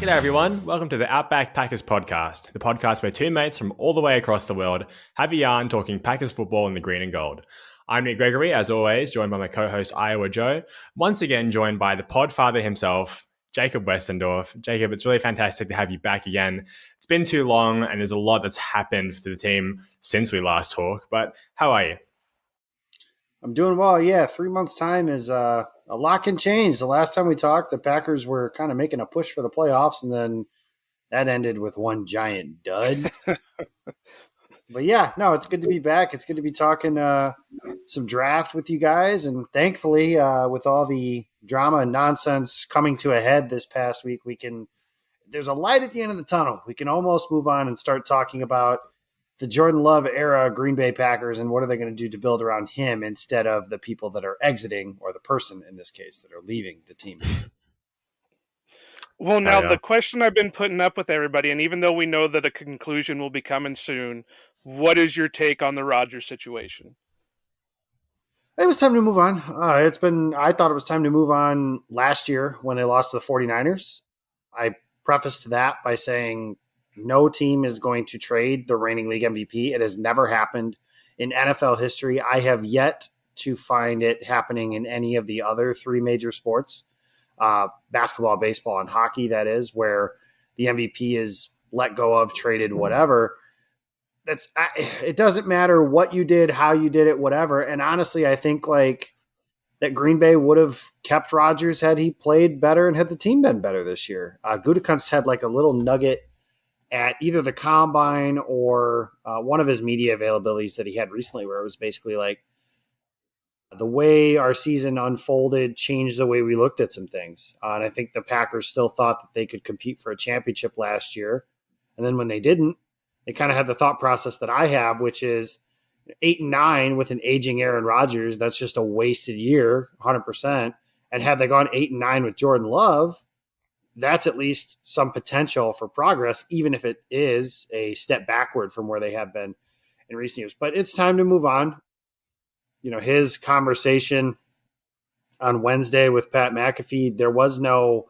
G'day everyone, welcome to the Outback Packers podcast, the podcast where two mates from all the way across the world have a yarn talking Packers football in the green and gold. I'm Nick Gregory, as always, joined by my co-host Iowa Joe, once again joined by the podfather himself, Jacob Westendorf. Jacob, it's really fantastic to have you back again. It's been too long and there's a lot that's happened to the team since we last talked, but how are you? I'm doing well. Yeah, 3 months' time is a lot can change. The last time we talked, the Packers were kind of making a push for the playoffs, and then that ended with one giant dud. But yeah, no, it's good to be back. It's good to be talking some draft with you guys, and thankfully, with all the drama and nonsense coming to a head this past week, there's a light at the end of the tunnel. We can almost move on and start talking about the Jordan Love era Green Bay Packers and what are they going to do to build around him instead of the people that are exiting, or the person in this case that are leaving the team. Well, now the question I've been putting up with everybody, and even though we know that a conclusion will be coming soon, what is your take on the Rodgers situation? It was time to move on. I thought it was time to move on last year when they lost to the 49ers. I prefaced that by saying no team is going to trade the reigning league MVP. It has never happened in NFL history. I have yet to find it happening in any of the other three major sports, basketball, baseball, and hockey, that is, where the MVP is let go of, traded, whatever. It doesn't matter what you did, how you did it, whatever. And honestly, I think that Green Bay would have kept Rodgers had he played better and had the team been better this year. Gutekunst had a little nugget at either the combine or one of his media availabilities that he had recently, where it was basically the way our season unfolded changed the way we looked at some things. And I think the Packers still thought that they could compete for a championship last year. And then when they didn't, they kind of had the thought process that I have, which is 8-9 with an aging Aaron Rodgers. That's just a wasted year, 100%. And had they gone 8-9 with Jordan Love, that's at least some potential for progress, even if it is a step backward from where they have been in recent years. But it's time to move on. His conversation on Wednesday with Pat McAfee, there was no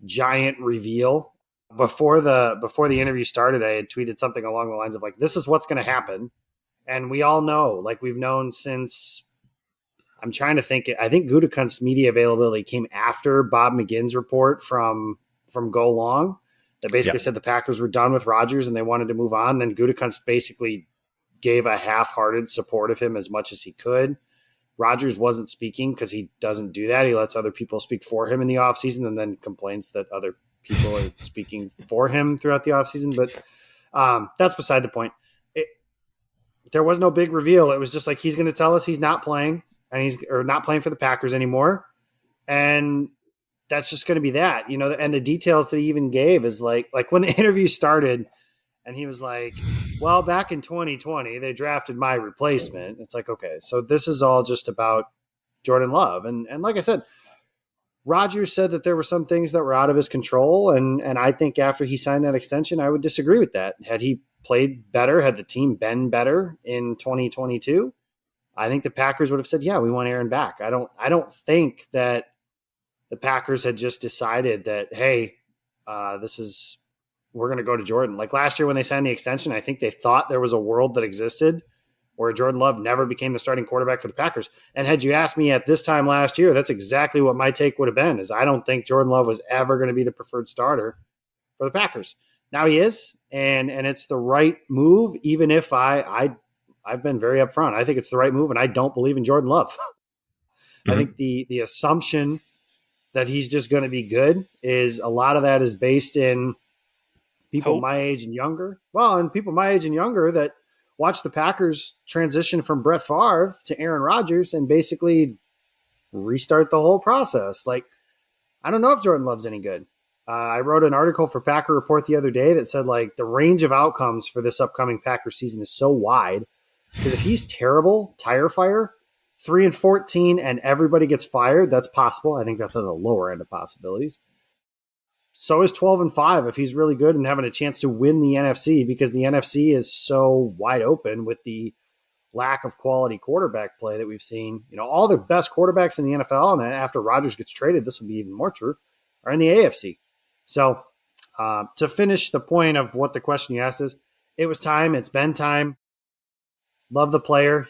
giant reveal. Before the interview started, I had tweeted something along the lines of this is what's going to happen. And we all know, we've known since, I'm trying to think, I think Gutekunst's media availability came after Bob McGinn's report from Go Long that basically said the Packers were done with Rodgers and they wanted to move on. Then Gutekunst basically gave a half-hearted support of him as much as he could. Rodgers wasn't speaking because he doesn't do that. He lets other people speak for him in the offseason and then complains that other people are speaking for him throughout the offseason. But that's beside the point. There was no big reveal. It was just he's going to tell us he's not playing and not playing for the Packers anymore. And that's just going to be that, and the details that he even gave is like when the interview started and he was like, well, back in 2020, they drafted my replacement. It's okay, so this is all just about Jordan Love. And like I said, Rodgers said that there were some things that were out of his control. And I think after he signed that extension, I would disagree with that. Had he played better, had the team been better in 2022, I think the Packers would have said, yeah, we want Aaron back. I don't think that the Packers had just decided that, hey, we're going to go to Jordan. Like last year when they signed the extension, I think they thought there was a world that existed where Jordan Love never became the starting quarterback for the Packers. And had you asked me at this time last year, that's exactly what my take would have been, is I don't think Jordan Love was ever going to be the preferred starter for the Packers. Now he is, and it's the right move, even if I've been very upfront. I think it's the right move, and I don't believe in Jordan Love. Mm-hmm. I think the assumption that he's just going to be good is a lot of that is based in people my age and younger. Well, and people my age and younger that watch the Packers transition from Brett Favre to Aaron Rodgers and basically restart the whole process. I don't know if Jordan Love's any good. I wrote an article for Packer Report the other day that said the range of outcomes for this upcoming Packers season is so wide because if he's terrible, tire fire, 3-14 and everybody gets fired, that's possible. I think that's at the lower end of possibilities. So is 12-5 if he's really good and having a chance to win the NFC, because the NFC is so wide open with the lack of quality quarterback play that we've seen. All the best quarterbacks in the NFL, and then after Rodgers gets traded, this will be even more true, are in the AFC. So To finish the point of what the question you asked is, it was time. It's been time. Love the player.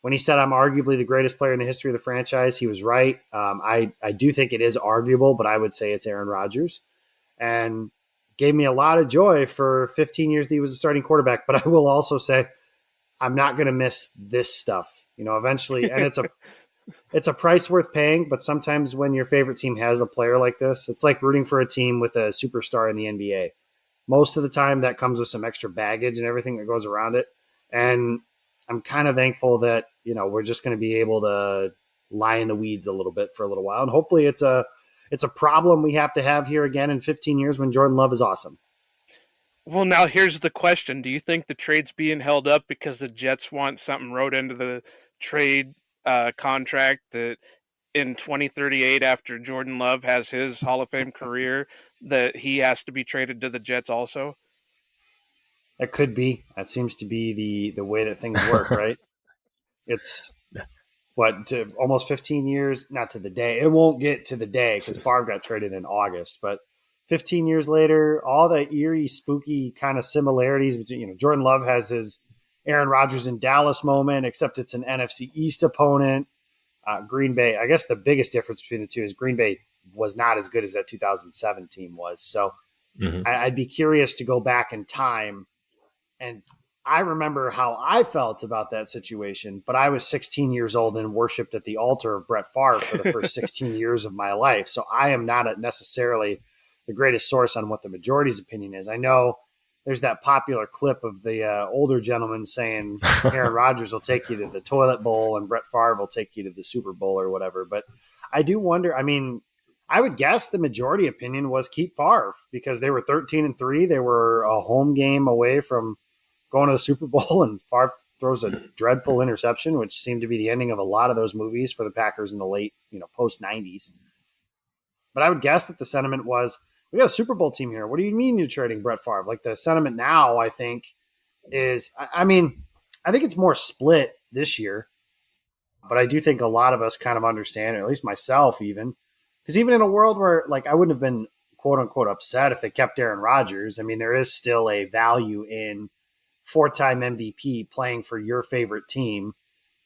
When he said I'm arguably the greatest player in the history of the franchise, he was right. I do think it is arguable, but I would say it's Aaron Rodgers. And gave me a lot of joy for 15 years that he was a starting quarterback. But I will also say I'm not going to miss this stuff, eventually. And it's a price worth paying. But sometimes when your favorite team has a player like this, it's like rooting for a team with a superstar in the NBA. Most of the time, that comes with some extra baggage and everything that goes around it. And I'm kind of thankful that we're just going to be able to lie in the weeds a little bit for a little while, and hopefully it's a problem we have to have here again in 15 years when Jordan Love is awesome. Well, now here's the question: do you think the trade's being held up because the Jets want something wrote into the trade contract that in 2038, after Jordan Love has his Hall of Fame career, that he has to be traded to the Jets also? That could be. That seems to be the way that things work, right? It's to almost 15 years, not to the day. It won't get to the day because Favre got traded in August, but 15 years later, all the eerie, spooky kind of similarities between, Jordan Love has his Aaron Rodgers in Dallas moment, except it's an NFC East opponent. Green Bay, I guess the biggest difference between the two is Green Bay was not as good as that 2007 team was. So I'd be curious to go back in time. And I remember how I felt about that situation, but I was 16 years old and worshiped at the altar of Brett Favre for the first 16 years of my life. So I am not necessarily the greatest source on what the majority's opinion is. I know there's that popular clip of the older gentleman saying Aaron Rodgers will take you to the toilet bowl and Brett Favre will take you to the Super Bowl or whatever. But I do wonder, I would guess the majority opinion was keep Favre because they were 13-3. They were a home game away from going to the Super Bowl, and Favre throws a dreadful interception, which seemed to be the ending of a lot of those movies for the Packers in the late, post-90s. But I would guess that the sentiment was, we got a Super Bowl team here. What do you mean you're trading Brett Favre? Like the sentiment now, I think, is, I think it's more split this year, but I do think a lot of us kind of understand, or at least myself even, because even in a world where, I wouldn't have been quote-unquote upset if they kept Aaron Rodgers, there is still a value in four-time MVP playing for your favorite team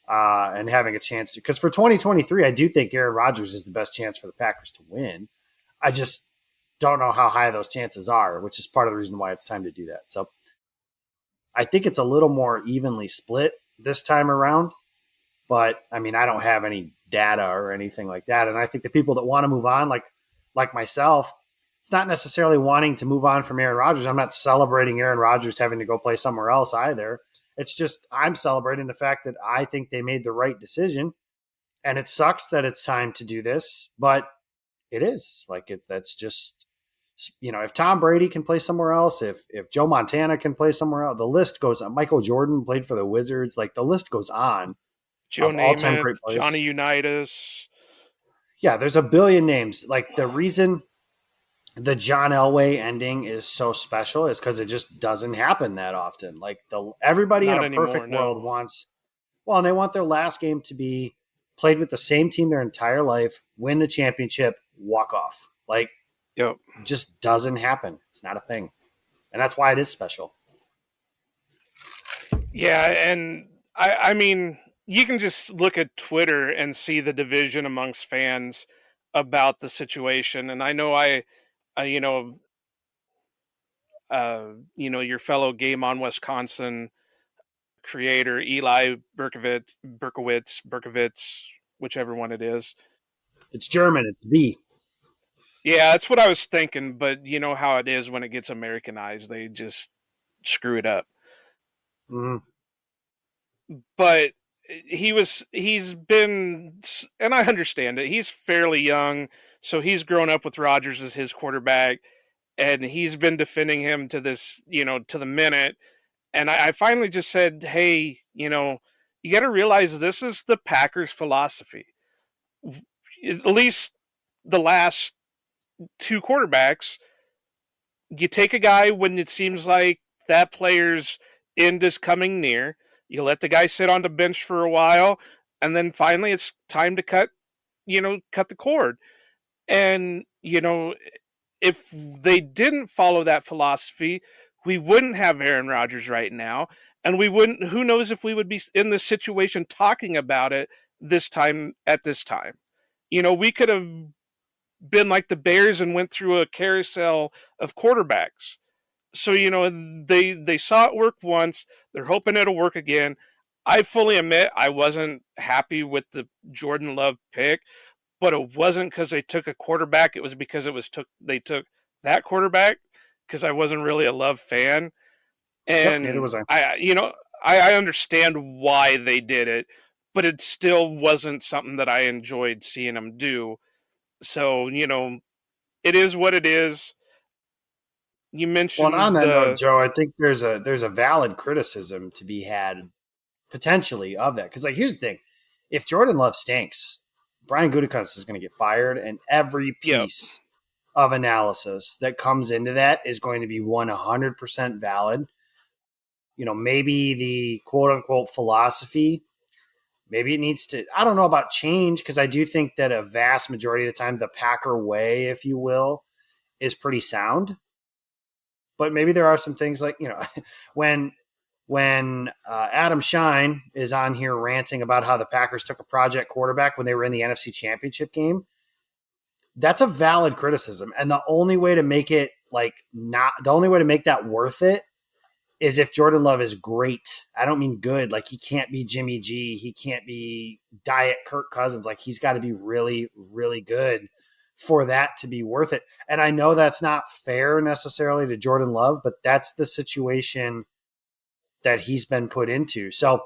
and having a chance to. Because for 2023, I do think Aaron Rodgers is the best chance for the Packers to win. I just don't know how high those chances are, which is part of the reason why it's time to do that. So I think it's a little more evenly split this time around. But, I don't have any data or anything like that. And I think the people that want to move on, like myself, it's not necessarily wanting to move on from Aaron Rodgers. I'm not celebrating Aaron Rodgers having to go play somewhere else either. It's just I'm celebrating the fact that I think they made the right decision. And it sucks that it's time to do this, but it is. That's just, if Tom Brady can play somewhere else, if Joe Montana can play somewhere else, the list goes on. Michael Jordan played for the Wizards. The list goes on. Joe Of all-time Namath, great players. Johnny Unitas. Yeah, there's a billion names. The reason the John Elway ending is so special is because it just doesn't happen that often. Everybody Not in a anymore, perfect no. world wants, and they want their last game to be played with the same team their entire life, win the championship, walk off. Yep. Just doesn't happen. It's not a thing. And that's why it is special. Yeah, and I mean, you can just look at Twitter and see the division amongst fans about the situation. And I know your fellow GameOn Wisconsin creator Eli Berkowitz, whichever one it is. It's German. It's V. Yeah, that's what I was thinking. But you know how it is when it gets Americanized; they just screw it up. Mm-hmm. But he's been, and I understand it. He's fairly young, so he's grown up with Rodgers as his quarterback, and he's been defending him to this, to the minute. And I finally just said, hey, you got to realize this is the Packers' philosophy. At least the last two quarterbacks, you take a guy when it seems like that player's end is coming near. You let the guy sit on the bench for a while, and then finally it's time to cut the cord. And, if they didn't follow that philosophy, we wouldn't have Aaron Rodgers right now, and we wouldn't. Who knows if we would be in this situation talking about it this time at this time? We could have been like the Bears and went through a carousel of quarterbacks. So they saw it work once. They're hoping it'll work again. I fully admit I wasn't happy with the Jordan Love pick, but it wasn't because they took a quarterback. It was because they took that quarterback because I wasn't really a Love fan, Yep, neither was and I. I understand why they did it, but it still wasn't something that I enjoyed seeing them do. So it is what it is. You Well, and on mentioned that note, the Joe, I think there's a valid criticism to be had potentially of that. Because, like, here's the thing: if Jordan Love stinks, Brian Gutekunst is going to get fired, and every yep. piece of analysis that comes into that is going to be 100% valid. Maybe the quote unquote philosophy, maybe it needs to, I don't know about change, because I do think that a vast majority of the time, the Packer way, if you will, is pretty sound. But maybe there are some things like, when Adam Shine is on here ranting about how the Packers took a project quarterback when they were in the NFC Championship game, that's a valid criticism. And the only way to make it the only way to make that worth it is if Jordan Love is great. I don't mean good. Like, he can't be Jimmy G. He can't be Diet Kirk Cousins. Like, he's got to be really, really good for that to be worth it. And I know that's not fair necessarily to Jordan Love, but that's the situation that he's been put into. So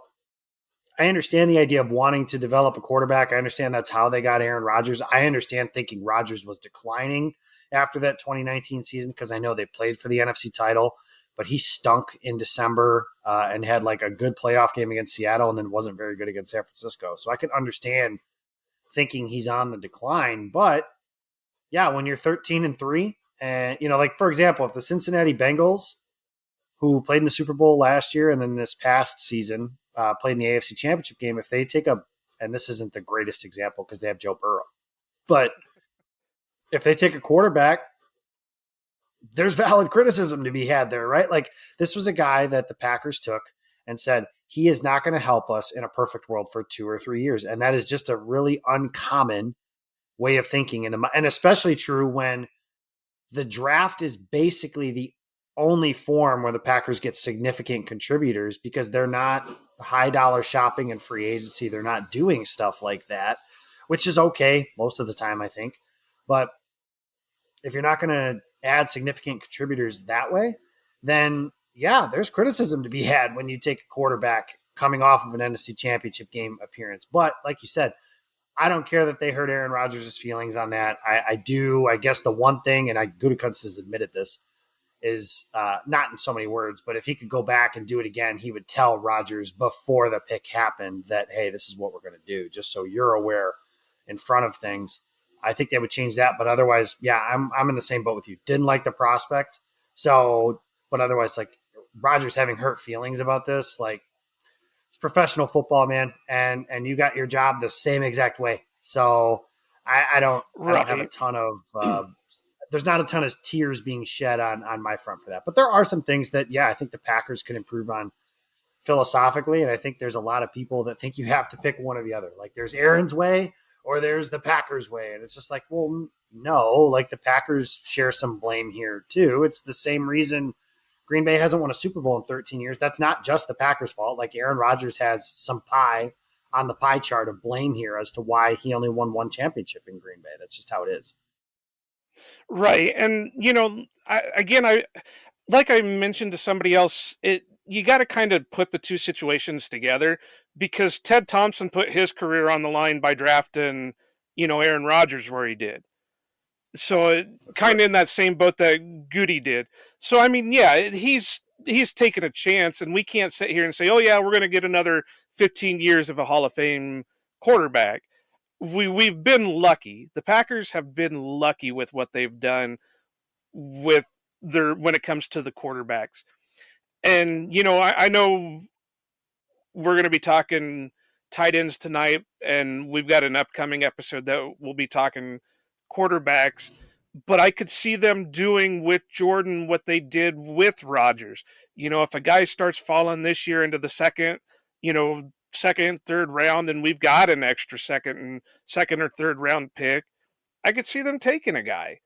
I understand the idea of wanting to develop a quarterback. I understand that's how they got Aaron Rodgers. I understand thinking Rodgers was declining after that 2019 season, because I know they played for the NFC title, but he stunk in December and had like a good playoff game against Seattle and then wasn't very good against San Francisco. So I can understand thinking he's on the decline. But yeah, when you're 13-3, and like, for example, if the Cincinnati Bengals, who played in the Super Bowl last year and then this past season played in the AFC Championship game, if they take and this isn't the greatest example because they have Joe Burrow, but if they take a quarterback, there's valid criticism to be had there, right? Like, this was a guy that the Packers took and said, he is not going to help us in a perfect world for 2 or 3 years. And that is just a really uncommon way of thinking. And especially true when the draft is basically the only form where the Packers get significant contributors, because they're not high dollar shopping and free agency. They're not doing stuff like that, which is okay most of the time, I think. But if you're not going to add significant contributors that way, then yeah, there's criticism to be had when you take a quarterback coming off of an NFC Championship game appearance. But like you said, I don't care that they hurt Aaron Rodgers' feelings on that. I do. I guess the one thing, and Gutekunst has admitted this, is not in so many words, but if he could go back and do it again, he would tell Rodgers before the pick happened that, hey, this is what we're going to do, just so you're aware in front of things. I think they would change that, but otherwise, yeah, I'm in the same boat with you. Didn't like the prospect, so, but otherwise, like, Rodgers having hurt feelings about this, like, it's professional football, man, and you got your job the same exact way. So I don't have a ton of there's not a ton of tears being shed on my front for that. But there are some things that, yeah, I think the Packers could improve on philosophically. And I think there's a lot of people that think you have to pick one or the other. Like, there's Aaron's way or there's the Packers way. And it's just like, well, no, like, the Packers share some blame here too. It's the same reason Green Bay hasn't won a Super Bowl in 13 years. That's not just the Packers' fault. Like, Aaron Rodgers has some pie on the pie chart of blame here as to why he only won one championship in Green Bay. That's just how it is. Right. And, I like I mentioned to somebody else, you got to kind of put the two situations together, because Ted Thompson put his career on the line by drafting, Aaron Rodgers where he did. So kind of in that same boat that Goody did. So, I mean, yeah, he's taken a chance, and we can't sit here and say, oh, yeah, we're going to get another 15 years of a Hall of Fame quarterback. We've been lucky. The Packers have been lucky with what they've done with when it comes to the quarterbacks. And, I know we're going to be talking tight ends tonight, and we've got an upcoming episode that we'll be talking quarterbacks. but I could see them doing with Jordan what they did with Rodgers. If a guy starts falling this year into the second, third round, and we've got an extra second or third round pick, I could see them taking a guy.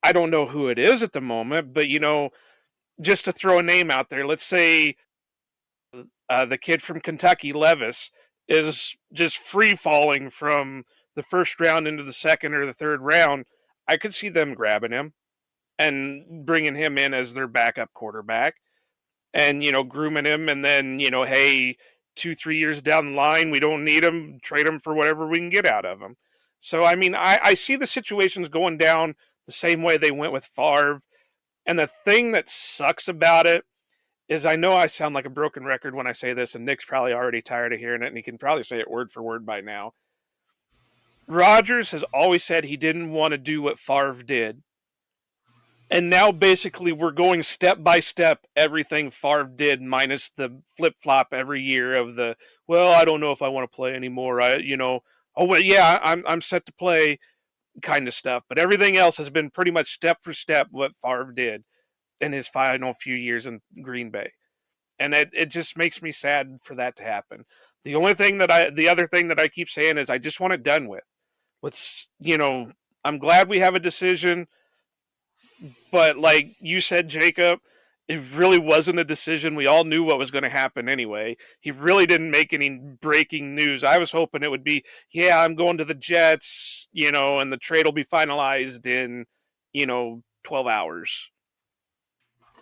I don't know who it is at the moment, but just to throw a name out there, let's say the kid from Kentucky, Levis, is just free falling from the first round into the second or the third round. I could see them grabbing him and bringing him in as their backup quarterback and, grooming him. And then, hey, 2-3 years down the line, we don't need him, trade him for whatever we can get out of him. So, I mean, I see the situations going down the same way they went with Favre. And the thing that sucks about it is I know I sound like a broken record when I say this, and Nick's probably already tired of hearing it, and he can probably say it word for word by now. Rodgers has always said he didn't want to do what Favre did. And now basically we're going step by step everything Favre did minus the flip flop every year of the, well, I don't know if I want to play anymore. Oh well, yeah, I'm set to play kind of stuff. But everything else has been pretty much step for step what Favre did in his final few years in Green Bay. And it just makes me sad for that to happen. The other thing that I keep saying is I just want it done with. I'm glad we have a decision, but like you said, Jacob, it really wasn't a decision. We all knew what was going to happen anyway. He really didn't make any breaking news. I was hoping it would be, yeah, I'm going to the Jets, and the trade will be finalized in, 12 hours.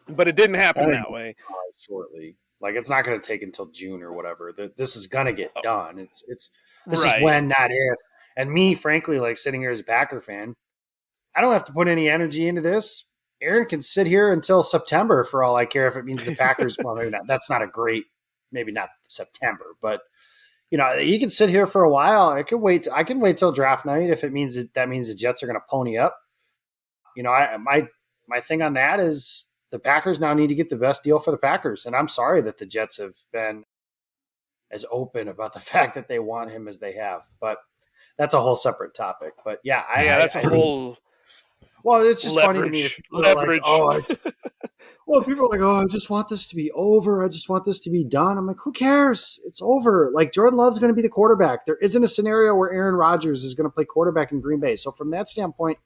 But it didn't happen that way. Shortly. Like, it's not going to take until June or whatever. This is going to get done. This right. is when, not if. And me, frankly, like sitting here as a Packer fan, I don't have to put any energy into this. Aaron can sit here until September for all I care if it means the Packers. Well, maybe not. That's not a great, maybe not September, but he can sit here for a while. I can wait till draft night if it means that means the Jets are going to pony up. My thing on that is the Packers now need to get the best deal for the Packers, and I'm sorry that the Jets have been as open about the fact that they want him as they have, but that's a whole separate topic. But yeah, that's a whole. Well, it's just funny to me. Leverage. People are like, I just want this to be over. I just want this to be done. I'm like, who cares? It's over. Like, Jordan Love's going to be the quarterback. There isn't a scenario where Aaron Rodgers is going to play quarterback in Green Bay. So from that standpoint,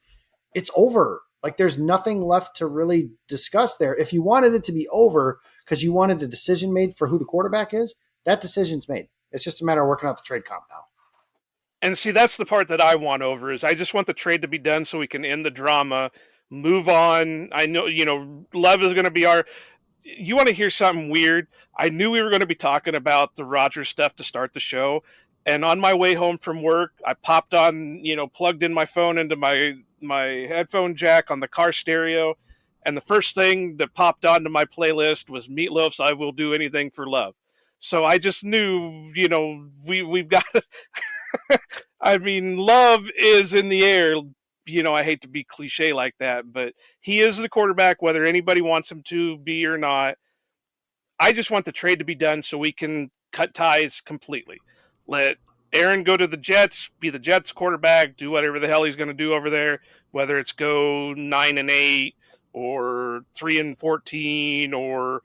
it's over. Like, there's nothing left to really discuss there. If you wanted it to be over because you wanted a decision made for who the quarterback is, that decision's made. It's just a matter of working out the trade comp now. And see, that's the part that I want over is I just want the trade to be done so we can end the drama, move on. I know, Love is going to be you want to hear something weird? I knew we were going to be talking about the Rodgers stuff to start the show. And on my way home from work, I popped on, plugged in my phone into my headphone jack on the car stereo. And the first thing that popped onto my playlist was Meatloaf's I Will Do Anything for Love. So I just knew, we've got I mean, Love is in the air. I hate to be cliche like that, but he is the quarterback, whether anybody wants him to be or not. I just want the trade to be done so we can cut ties completely. Let Aaron go to the Jets, be the Jets quarterback, do whatever the hell he's going to do over there, whether it's go 9-8 or 3-14 or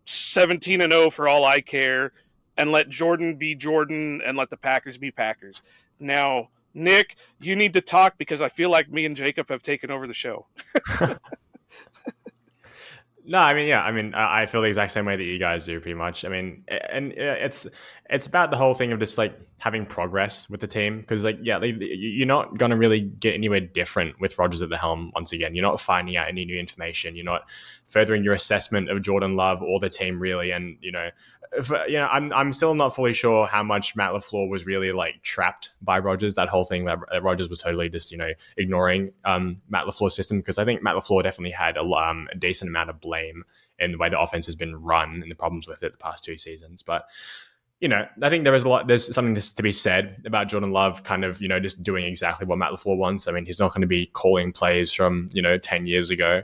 17-0 for all I care, and let Jordan be Jordan and let the Packers be Packers. Now, Nick, you need to talk because I feel like me and Jacob have taken over the show. No, I mean, yeah, I feel the exact same way that you guys do, pretty much. I mean, and it's about the whole thing of just like having progress with the team because, like, yeah, you're not gonna really get anywhere different with Rodgers at the helm. Once again, you're not finding out any new information. You're not furthering your assessment of Jordan Love or the team really, and I'm still not fully sure how much Matt LaFleur was really like trapped by Rodgers. That whole thing that Rodgers was totally just ignoring Matt LaFleur's system because I think Matt LaFleur definitely had a decent amount of blame in the way the offense has been run and the problems with it the past 2 seasons. But I think there's something to be said about Jordan Love kind of just doing exactly what Matt LaFleur wants. I mean, he's not going to be calling plays from 10 years ago.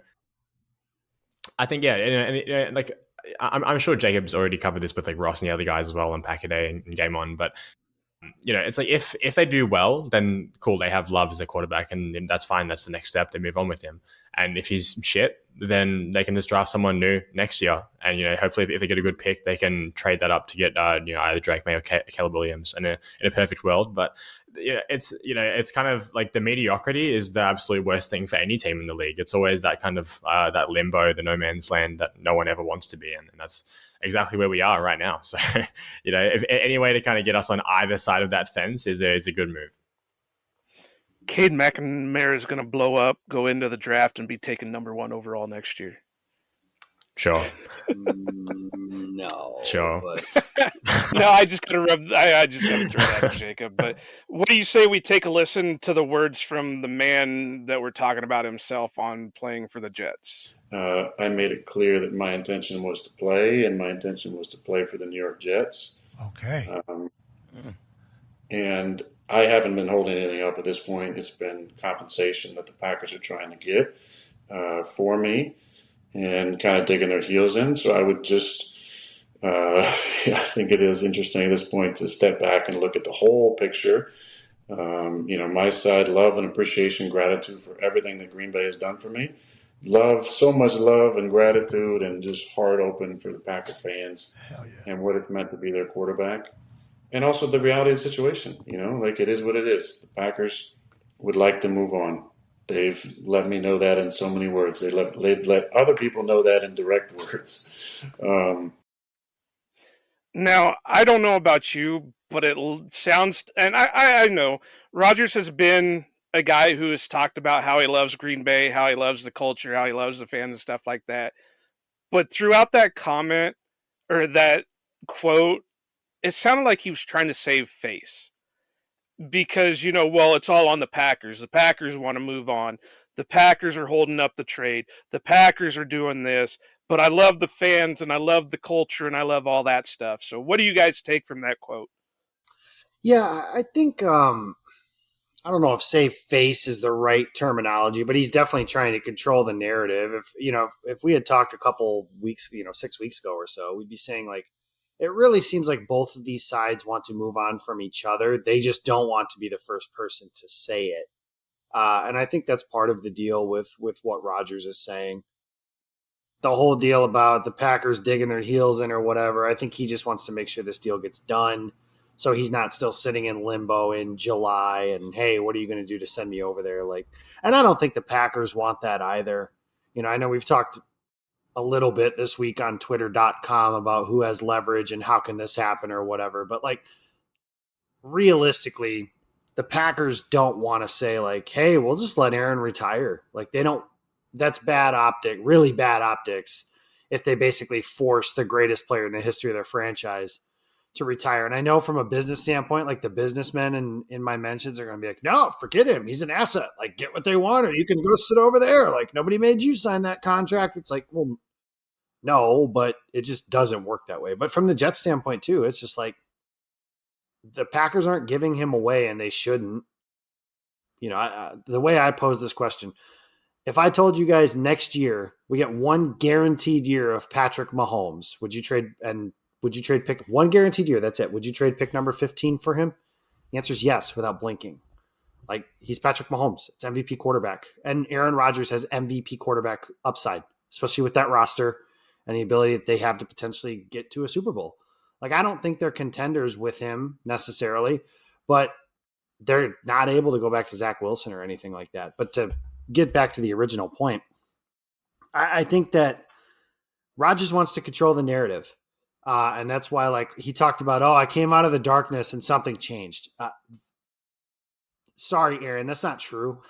I think like. I'm sure Jacob's already covered this with like Ross and the other guys as well on Pack a Day and GameOn, but It's like if they do well, then cool, they have Love as their quarterback, and that's fine. That's the next step. They move on with him. And if he's shit, then they can just draft someone new next year. And hopefully, if they get a good pick, they can trade that up to get either Drake May or Caleb Williams in a perfect world. But it's kind of like the mediocrity is the absolute worst thing for any team in the league. It's always that kind of that limbo, the no man's land that no one ever wants to be in, and that's exactly where we are right now. So, if any way to kind of get us on either side of that fence is a good move. Cade McNamara is going to blow up, go into the draft, and be taken number 1 overall next year. Sure. No. Sure. But... No, I just got to throw that at Jacob. But what do you say we take a listen to the words from the man that we're talking about himself on playing for the Jets? I made it clear that my intention was to play, and my intention was to play for the New York Jets. Okay. And I haven't been holding anything up at this point. It's been compensation that the Packers are trying to get for me and kind of digging their heels in. So I would just, I think it is interesting at this point to step back and look at the whole picture. My side, love and appreciation, gratitude for everything that Green Bay has done for me. So much love and gratitude and just heart open for the Packer fans and what it's meant to be their quarterback. And also the reality of the situation, it is what it is. The Packers would like to move on. They've let me know that in so many words. They've let other people know that in direct words. Now, I don't know about you, but it sounds, and I know Rodgers has been a guy who has talked about how he loves Green Bay, how he loves the culture, how he loves the fans and stuff like that. But throughout that comment or that quote, it sounded like he was trying to save face because, it's all on the Packers. The Packers want to move on. The Packers are holding up the trade. The Packers are doing this, but I love the fans and I love the culture and I love all that stuff. So what do you guys take from that quote? Yeah, I think, I don't know if save face is the right terminology, but he's definitely trying to control the narrative. If we had talked a couple weeks, 6 weeks ago or so, we'd be saying like, it really seems like both of these sides want to move on from each other. They just don't want to be the first person to say it. And I think that's part of the deal with what Rodgers is saying. The whole deal about the Packers digging their heels in or whatever, I think he just wants to make sure this deal gets done so he's not still sitting in limbo in July and, hey, what are you going to do to send me over there? And I don't think the Packers want that either. I know we've talked a little bit this week on twitter.com about who has leverage and how can this happen or whatever. But realistically, the Packers don't want to say hey, we'll just let Aaron retire. They don't, that's really bad optics if they basically force the greatest player in the history of their franchise to retire. And I know from a business standpoint, the businessmen in my mentions are going to be like, no, forget him. He's an asset. Get what they want, or you can go sit over there. Nobody made you sign that contract. It's well, no, but it just doesn't work that way. But from the Jets standpoint too, it's just the Packers aren't giving him away and they shouldn't. The way I pose this question, if I told you guys next year we get one guaranteed year of Patrick Mahomes, would you trade pick one guaranteed year? That's it. Would you trade pick number 15 for him? The answer is yes, without blinking. He's Patrick Mahomes. It's MVP quarterback. And Aaron Rodgers has MVP quarterback upside, especially with that roster and the ability that they have to potentially get to a Super Bowl. I don't think they're contenders with him necessarily, but they're not able to go back to Zach Wilson or anything like that. But to get back to the original point, I think that Rodgers wants to control the narrative. And that's why, he talked about, I came out of the darkness and something changed. Sorry, Aaron, that's not true.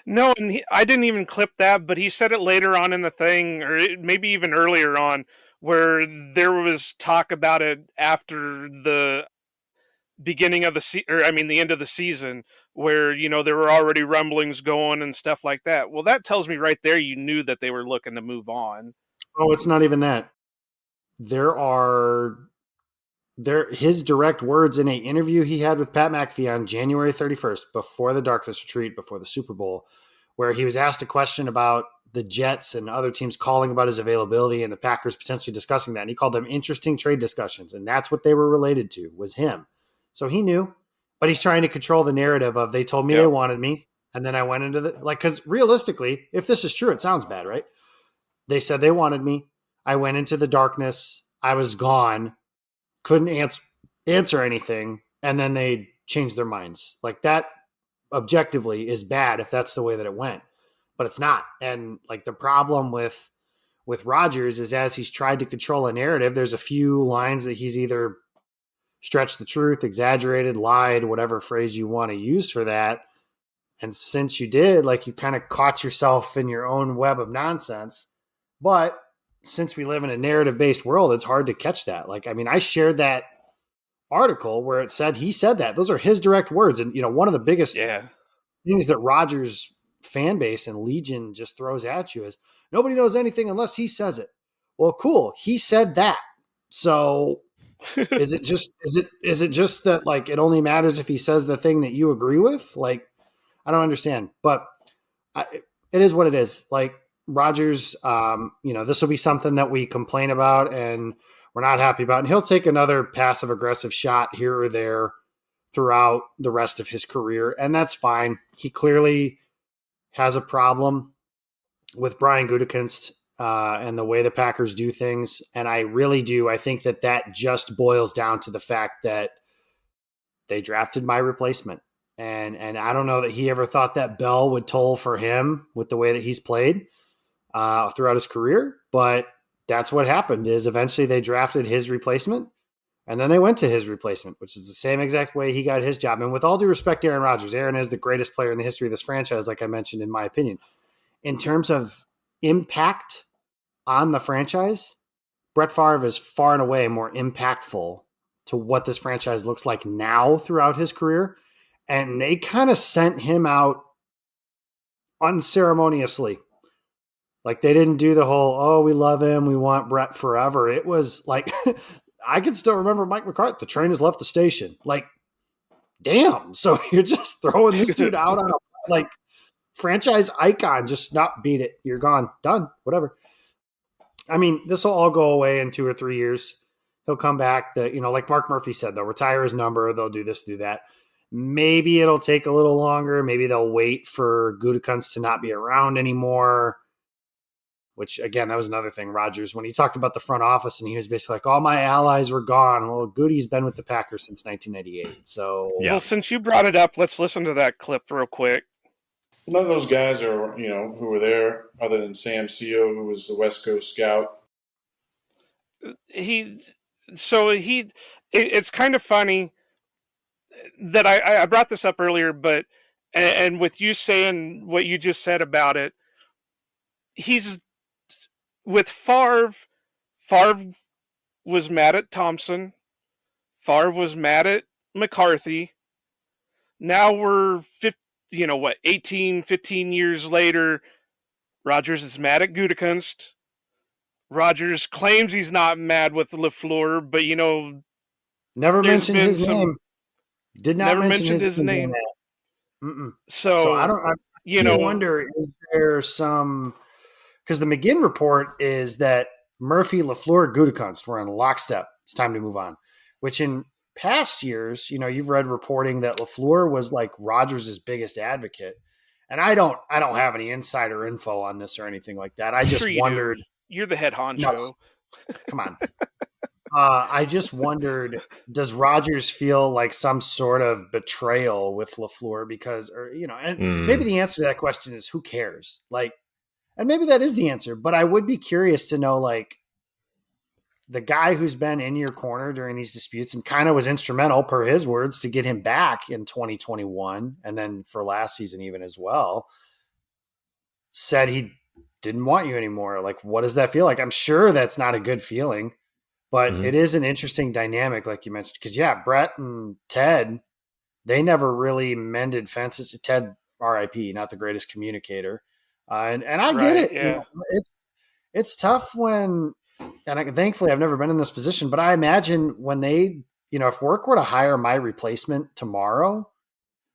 No, and I didn't even clip that, but he said it later on in the thing, or maybe even earlier on, where there was talk about it after the beginning of the the end of the season, where there were already rumblings going and stuff like that. Well, that tells me right there you knew that they were looking to move on. Oh, it's not even that. His direct words in an interview he had with Pat McAfee on January 31st, before the Darkness Retreat, before the Super Bowl, where he was asked a question about the Jets and other teams calling about his availability and the Packers potentially discussing that. And he called them interesting trade discussions. And that's what they were related to, was him. So he knew, but he's trying to control the narrative of they told me they wanted me. And then I went into because realistically, if this is true, it sounds bad, right? They said they wanted me. I went into the darkness. I was gone. Couldn't answer anything. And then they changed their minds. Like that objectively is bad if that's the way that it went, but it's not. And like the problem with Rodgers is as he's tried to control a narrative, there's a few lines that he's either stretched the truth, exaggerated, lied, whatever phrase you want to use for that. And since you did, like you kind of caught yourself in your own web of nonsense. But since we live in a narrative-based world, it's hard to catch that. Like, I mean, I shared that article where it said he said that. Those are his direct words. And, one of the biggest things that Rodgers fan base and Legion just throws at you is nobody knows anything unless he says it. Well, cool. He said that. So is it just that like it only matters if he says the thing that you agree with? Like, I don't understand, but it is what it is. Like Rodgers, this will be something that we complain about and we're not happy about. And he'll take another passive aggressive shot here or there throughout the rest of his career. And that's fine. He clearly has a problem with Brian Gutekunst and the way the Packers do things. And I really do. I think that just boils down to the fact that they drafted my replacement. And I don't know that he ever thought that bell would toll for him with the way that he's played throughout his career. But that's what happened is eventually they drafted his replacement and then they went to his replacement, which is the same exact way he got his job. And with all due respect to Aaron Rodgers, Aaron is the greatest player in the history of this franchise, like I mentioned, in my opinion. In terms of impact on the franchise, Brett Favre is far and away more impactful to what this franchise looks like now throughout his career. And they kind of sent him out unceremoniously. Like they didn't do the whole, oh, we love him, we want Brett forever. It was like, I can still remember Mike McCarthy, the train has left the station. Like, damn. So you're just throwing this dude out on a franchise icon, just not beat it. You're gone, done, whatever. I mean, this will all go away in 2 or 3 years. He'll come back. Like Mark Murphy said, they'll retire his number. They'll do this, do that. Maybe it'll take a little longer. Maybe they'll wait for Gutekunst to not be around anymore. Which, again, that was another thing. Rodgers, when he talked about the front office and he was basically like, all my allies were gone. Well, Goody's been with the Packers since 1998. So, Well, since you brought it up, let's listen to that clip real quick. None of those guys are, who were there other than Sam Seo, who was the West Coast scout. It's kind of funny that I brought this up earlier, but, and with you saying what you just said about it, he's with Favre was mad at Thompson. Favre was mad at McCarthy. Now we're 15 years later, Rodgers is mad at Gutekunst. Rodgers claims he's not mad with LaFleur, but never mentioned his name. Did not mention his name. So I wonder, is there some, because the McGinn report is that Murphy, LaFleur, Gutekunst were in lockstep. It's time to move on, which in past years, you've read reporting that LaFleur was like Rodgers' biggest advocate. And I don't have any insider info on this or anything like that. I just wondered. You're the head honcho. No, come on. I just wondered, does Rodgers feel like some sort of betrayal with LaFleur maybe the answer to that question is who cares? And maybe that is the answer, but I would be curious to know, the guy who's been in your corner during these disputes and kind of was instrumental, per his words, to get him back in 2021 and then for last season even as well, said he didn't want you anymore. What does that feel like? I'm sure that's not a good feeling, but it is an interesting dynamic, like you mentioned, because Brett and Ted, they never really mended fences. Ted, RIP, not the greatest communicator. And I get it. Yeah. It's tough when, thankfully I've never been in this position, but I imagine when they, if work were to hire my replacement tomorrow,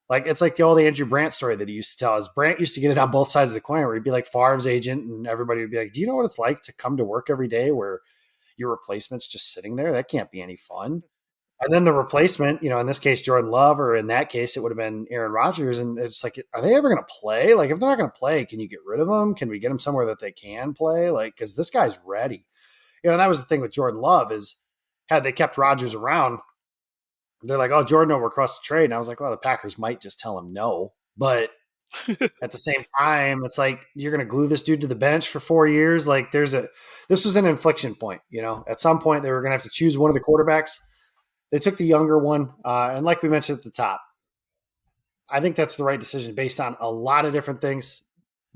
it's like the old Andrew Brandt story that he used to tell us. Brandt used to get it on both sides of the coin where he'd be like Favre's agent and everybody would be like, do you know what it's like to come to work every day where your replacement's just sitting there? That can't be any fun. And then the replacement, in this case, Jordan Love, or in that case, it would have been Aaron Rodgers. And it's like, are they ever going to play? Like, if they're not going to play, can you get rid of them? Can we get them somewhere that they can play? Like, because this guy's ready. And that was the thing with Jordan Love is had they kept Rodgers around, they're like, oh, Jordan will request a trade. And I was like, well, the Packers might just tell him no. But at the same time, it's like, you're going to glue this dude to the bench for 4 years. Like this was an inflection point. At some point they were going to have to choose one of the quarterbacks. They took the younger one. And like we mentioned at the top, I think that's the right decision based on a lot of different things.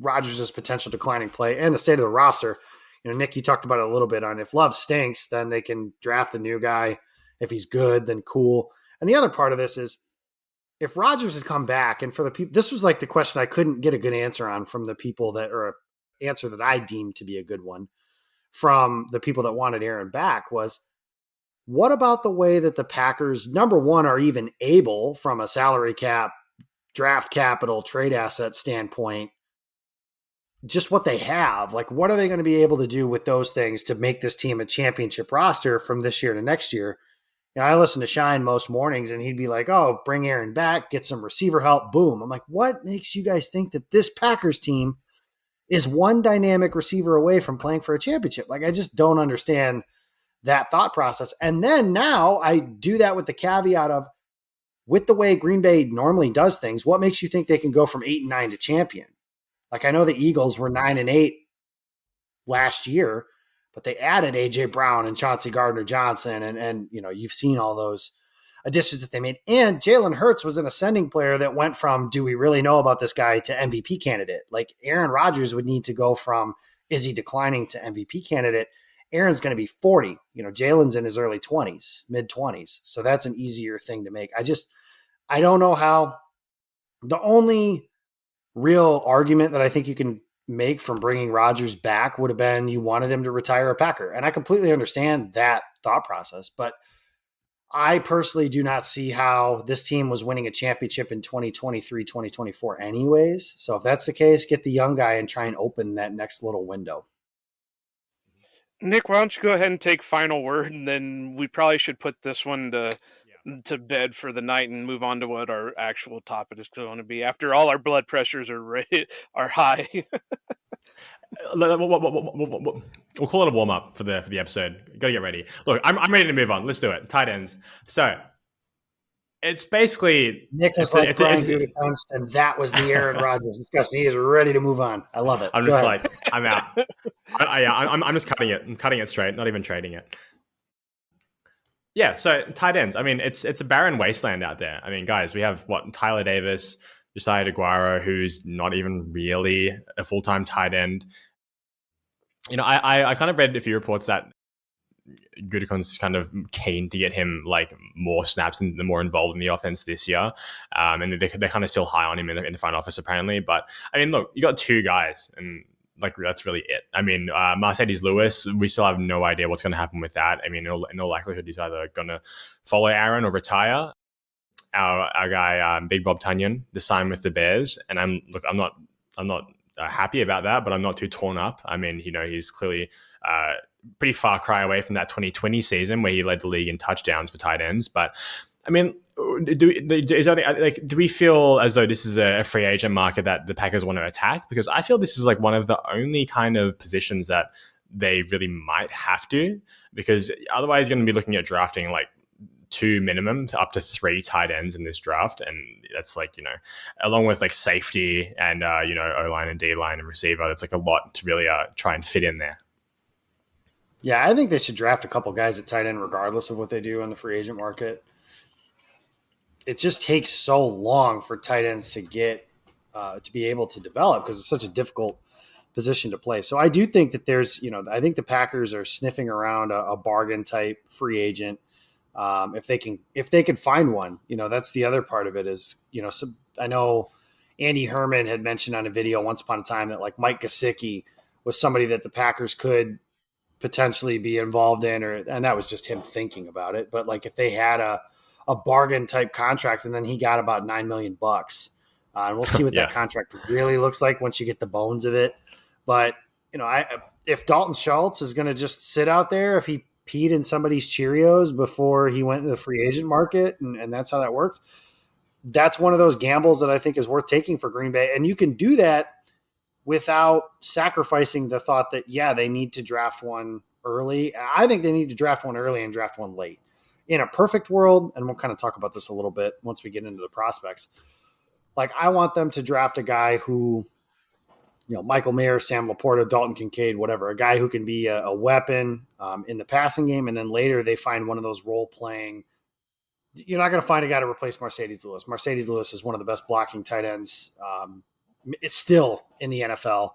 Rodgers' potential declining play and the state of the roster. Nick, you talked about it a little bit on if Love stinks, then they can draft a new guy. If he's good, then cool. And the other part of this is if Rodgers had come back, and for the people, this was like the question I couldn't get a good answer on from the people or an answer that I deemed to be a good one from the people that wanted Aaron back was, what about the way that the Packers, number one, are even able from a salary cap, draft capital, trade asset standpoint, just what they have, like what are they going to be able to do with those things to make this team a championship roster from this year to next year? I listen to Shine most mornings and he'd be like, oh, bring Aaron back, get some receiver help. Boom. I'm like, what makes you guys think that this Packers team is one dynamic receiver away from playing for a championship? Like, I just don't understand that thought process. And then now I do that with the caveat of, with the way Green Bay normally does things, what makes you think they can go from 8-9 to champion? Like, I know the Eagles were 9-8 last year, but they added A.J. Brown and Chauncey Gardner-Johnson, and you've seen all those additions that they made. And Jalen Hurts was an ascending player that went from, do we really know about this guy, to MVP candidate. Like, Aaron Rodgers would need to go from, is he declining, to MVP candidate. Aaron's going to be 40. Jalen's in his early 20s, mid-20s. So that's an easier thing to make. I don't know how. The only real argument that I think you can make from bringing Rodgers back would have been you wanted him to retire a Packer. And I completely understand that thought process, but I personally do not see how this team was winning a championship in 2023, 2024 anyways. So if that's the case, get the young guy and try and open that next little window. Nick, why don't you go ahead and take final word, and then we probably should put this one to bed for the night and move on to what our actual topic is going to be after all our blood pressures are high. We'll call it a warm up for the episode. Got to get ready. Look, I'm ready to move on. Let's do it. Tight ends. So it's basically Nick is like Brian Gutekunst, and that was the Aaron Rodgers discussion. He is ready to move on. I love it. I'm just like, I'm out. I'm just cutting it. I'm cutting it straight. Not even trading it. Yeah, so tight ends. I mean, it's a barren wasteland out there. I mean, guys, we have Tyler Davis, Josiah DeGuara, who's not even really a full-time tight end. I kind of read a few reports that Gutekunst's kind of keen to get him like more snaps and more involved in the offense this year. And they're kind of still high on him in the front office apparently. But I mean, look, you got two guys and like that's really it. I mean, Mercedes Lewis, we still have no idea what's going to happen with that. I mean, in all likelihood, he's either going to follow Aaron or retire. Our guy, Big Bob Tunyon, to sign with the Bears, and I'm not happy about that, but I'm not too torn up. I mean, he's clearly pretty far cry away from that 2020 season where he led the league in touchdowns for tight ends. But I mean, do we feel as though this is a free agent market that the Packers want to attack? Because I feel this is like one of the only kind of positions that they really might have to, because otherwise you're going to be looking at drafting like 2 minimum to up to 3 tight ends in this draft. And that's like, along with like safety and, O-line and D-line and receiver, that's like a lot to really try and fit in there. Yeah, I think they should draft a couple guys at tight end regardless of what they do on the free agent market. It just takes so long for tight ends to get to be able to develop because it's such a difficult position to play. So I do think that there's, I think the Packers are sniffing around a bargain type free agent. If they can find one, that's the other part of it is, I know Andy Herman had mentioned on a video once upon a time that like Mike Gesicki was somebody that the Packers could potentially be involved in, and that was just him thinking about it. But like if they had a bargain type contract and then he got about $9 million, and we'll see what that contract really looks like once you get the bones of it. But, if Dalton Schultz is going to just sit out there, if he peed in somebody's Cheerios before he went into the free agent market, and that's how that works. That's one of those gambles that I think is worth taking for Green Bay. And you can do that without sacrificing the thought that, yeah, they need to draft one early. I think they need to draft one early and draft one late. In a perfect world, and we'll kind of talk about this a little bit once we get into the prospects, like I want them to draft a guy who, Michael Mayer, Sam Laporta, Dalton Kincaid, whatever, a guy who can be a weapon in the passing game. And then later they find one of those role-playing. You're not going to find a guy to replace Mercedes Lewis. Mercedes Lewis is one of the best blocking tight ends. It's still in the NFL,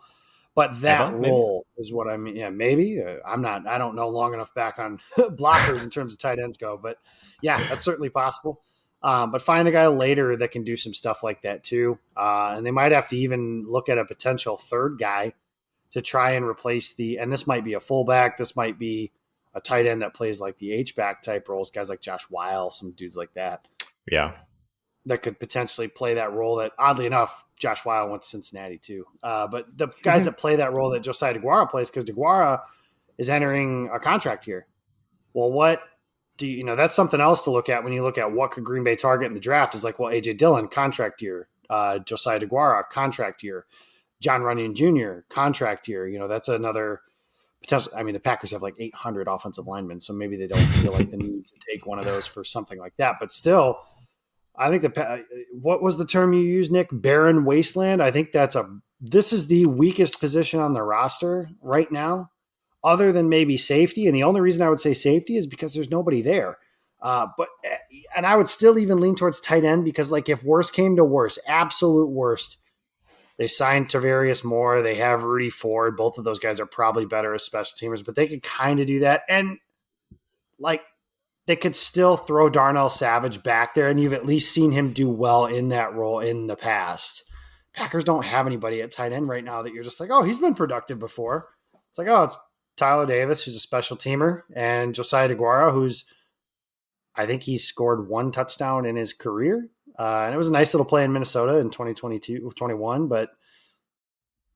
but that role is what I mean. Yeah, maybe I don't know long enough back on blockers in terms of tight ends go, but yeah, that's certainly possible. But find a guy later that can do some stuff like that too. And they might have to even look at a potential third guy to try and replace and this might be a fullback. This might be a tight end that plays like the H-back type roles, guys like Josh Weil, some dudes like that. Yeah. That could potentially play that role that, oddly enough, Josh Weil went to Cincinnati too. But the guys that play that role that Josiah DeGuara plays, because DeGuara is entering a contract year. Well, what do that's something else to look at when you look at what could Green Bay target in the draft is like, well, A.J. Dillon, contract year. Josiah DeGuara, contract year. John Runyon Jr., contract year. That's another potential. I mean, the Packers have like 800 offensive linemen, so maybe they don't feel like the need to take one of those for something like that. But still, I think what was the term you used, Nick? Barren wasteland. I think this is the weakest position on the roster right now, other than maybe safety. And the only reason I would say safety is because there's nobody there. And I would still even lean towards tight end because, like, if worse came to worse, absolute worst, they signed Tavarius Moore. They have Rudy Ford. Both of those guys are probably better as special teamers, but they could kind of do that. And like, they could still throw Darnell Savage back there, and you've at least seen him do well in that role in the past. Packers don't have anybody at tight end right now that you're just like, oh, he's been productive before. It's like, oh, it's Tyler Davis, who's a special teamer, and Josiah DeGuara, I think he's scored one touchdown in his career. And it was a nice little play in Minnesota in 2022-21, but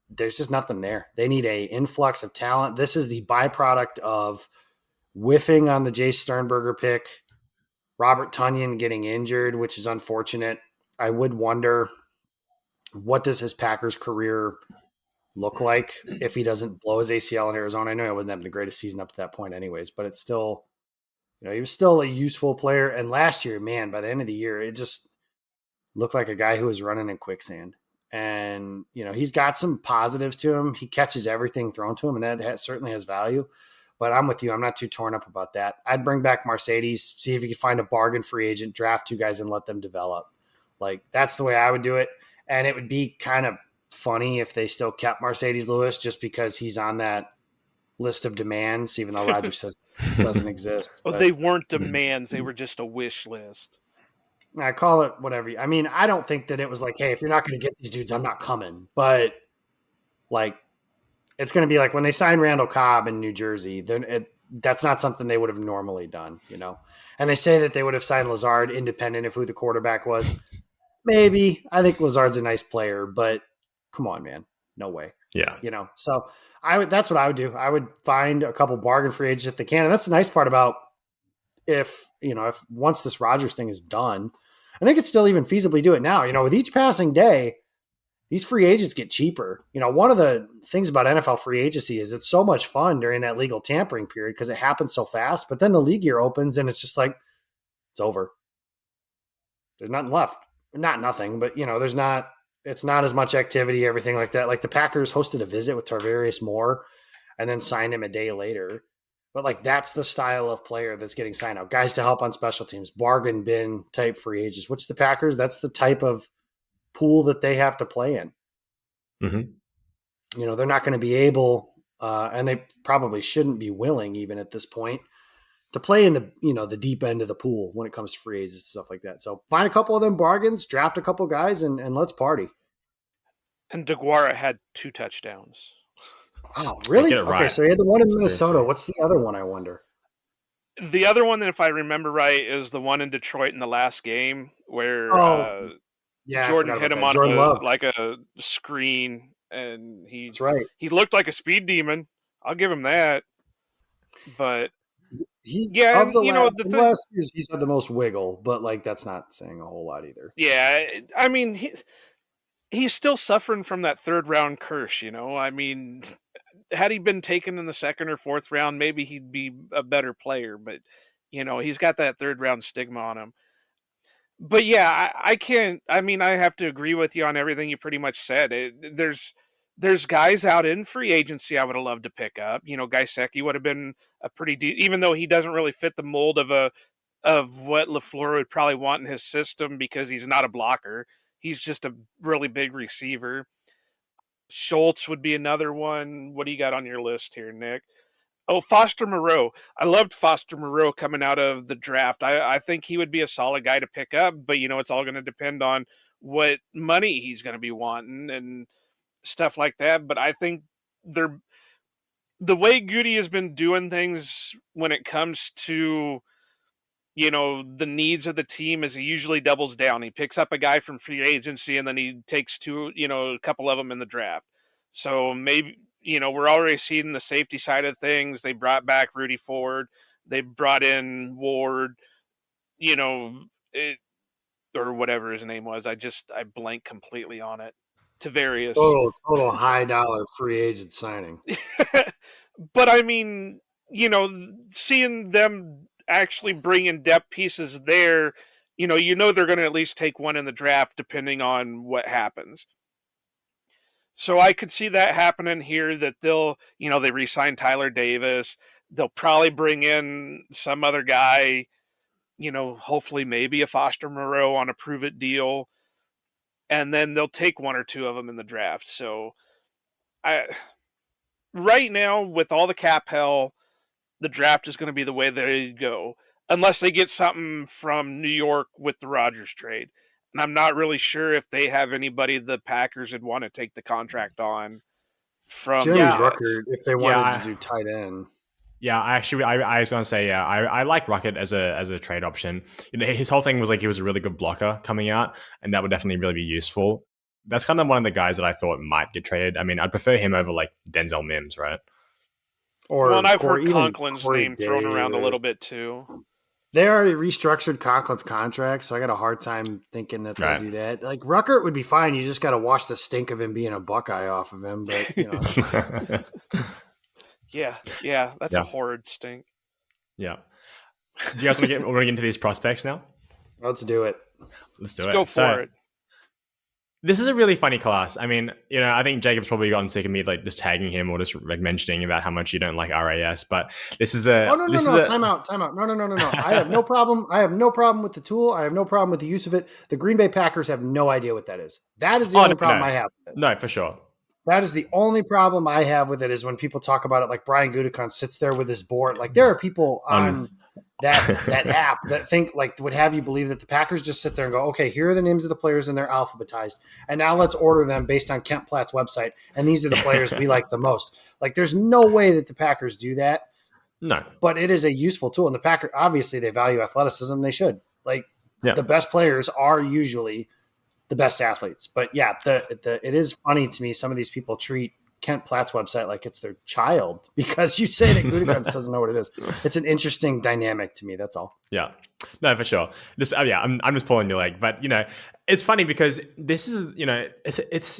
there's just nothing there. They need an influx of talent. This is the byproduct of whiffing on the Jay Sternberger pick, Robert Tonyan getting injured, which is unfortunate. I would wonder, what does his Packers career look like if he doesn't blow his ACL in Arizona? I know he wasn't having the greatest season up to that point anyways, but it's still, he was still a useful player. And last year, man, by the end of the year, it just looked like a guy who was running in quicksand. And, he's got some positives to him. He catches everything thrown to him, and that certainly has value. But I'm with you. I'm not too torn up about that. I'd bring back Mercedes, see if you could find a bargain free agent, draft two guys, and let them develop. Like, that's the way I would do it. And it would be kind of funny if they still kept Mercedes Lewis just because he's on that list of demands, even though Rodgers says it doesn't exist. Well, they weren't demands. They were just a wish list. I call it whatever. I mean, I don't think that it was like, hey, if you're not going to get these dudes, I'm not coming. But, like, it's going to be like when they signed Randall Cobb in New Jersey, that's not something they would have normally done, And they say that they would have signed Lazard independent of who the quarterback was. Maybe. I think Lazard's a nice player, but come on, man. No way. Yeah. So that's what I would do. I would find a couple bargain free agents if they can. And that's the nice part about if once this Rodgers thing is done, I think it's still even feasibly do it now. With each passing day, these free agents get cheaper. One of the things about NFL free agency is it's so much fun during that legal tampering period because it happens so fast. But then the league year opens and it's just like, it's over. There's nothing left. Not nothing, but it's not as much activity, everything like that. Like the Packers hosted a visit with Tarvarius Moore and then signed him a day later. But like, that's the style of player that's getting signed out. Guys to help on special teams, bargain bin type free agents, which the Packers, that's the type of pool that they have to play in. Mm-hmm. They're not going to be able, and they probably shouldn't be willing even at this point to play in the deep end of the pool when it comes to free agents and stuff like that. So find a couple of them bargains, draft a couple guys, and let's party. And DeGuara had 2 touchdowns. Oh, really? Right. Okay, so he had the one in Minnesota. What's the other one, I wonder? The other one, if I remember right, is the one in Detroit in the last game where Jordan hit him on a screen, and That's right. He looked like a speed demon. I'll give him that. But He's Yeah, of and the you know last the in the thing. last years, he's had the most wiggle, but like that's not saying a whole lot either. Yeah, I mean he's still suffering from that third round curse. I mean, had he been taken in the second or fourth round, maybe he'd be a better player. But he's got that third round stigma on him. But yeah, I can't. I mean, I have to agree with you on everything you pretty much said. There's guys out in free agency I would have loved to pick up. Gaiseki would have been a even though he doesn't really fit the mold of what LaFleur would probably want in his system because he's not a blocker. He's just a really big receiver. Schultz would be another one. What do you got on your list here, Nick? Oh, Foster Moreau. I loved Foster Moreau coming out of the draft. I think he would be a solid guy to pick up, but it's all going to depend on what money he's going to be wanting and stuff like that. But I think they're the way Goody has been doing things when it comes to the needs of the team is he usually doubles down. He picks up a guy from free agency and then he takes a couple of them in the draft. So maybe, we're already seeing the safety side of things. They brought back Rudy Ford. They brought in Ward, or whatever his name was. I blank completely on it. Tavarius. Total high dollar free agent signing. But I mean, seeing them actually bring in depth pieces there, they're going to at least take one in the draft depending on what happens. So I could see that happening here that they re-sign Tyler Davis. They'll probably bring in some other guy, hopefully maybe a Foster Moreau on a prove-it deal. And then they'll take one or two of them in the draft. So right now, with all the cap hell, the draft is going to be the way they go, unless they get something from New York with the Rodgers trade. And I'm not really sure if they have anybody the Packers would want to take the contract on from Jeremy the Jets. Ruckert, if they wanted to do tight end. Yeah, I was gonna say, yeah, I like Rocket as a trade option. His whole thing was like he was a really good blocker coming out, and that would definitely really be useful. That's kind of one of the guys that I thought might get traded. I mean, I'd prefer him over like Denzel Mims, right? And I've heard Conklin's name thrown around a little bit too. They already restructured Conklin's contract, so I got a hard time thinking that they'll do that. Like Ruckert would be fine. You just got to wash the stink of him being a Buckeye off of him. But yeah, that's a horrid stink. Yeah. Do you guys want to get into these prospects now? Let's do it. Let's do it. Go for it. This is a really funny class. I mean, I think Jacob's probably gotten sick of me like just tagging him or just like mentioning about how much you don't like RAS, but this is a time out. No. I have no problem. I have no problem with the tool. I have no problem with the use of it. The Green Bay Packers have no idea what that is. That is the only problem I have with it. No, for sure. That is the only problem I have with it is when people talk about it like Brian Gutekunst sits there with his board. Like there are people on that app that think like would have you believe that the Packers just sit there and go, okay, here are the names of the players and they're alphabetized. And now let's order them based on Kent Platt's website. And these are the players we like the most. Like there's no way that the Packers do that. No. But it is a useful tool. And the Packers, obviously they value athleticism. They should. Like the best players are usually the best athletes. But yeah, it is funny to me. Some of these people treat Kent Platt's website like it's their child because you say that Gutekunst doesn't know what it is. It's an interesting dynamic to me. That's all. Yeah, no, for sure. I'm just pulling your leg, but it's funny because this is it's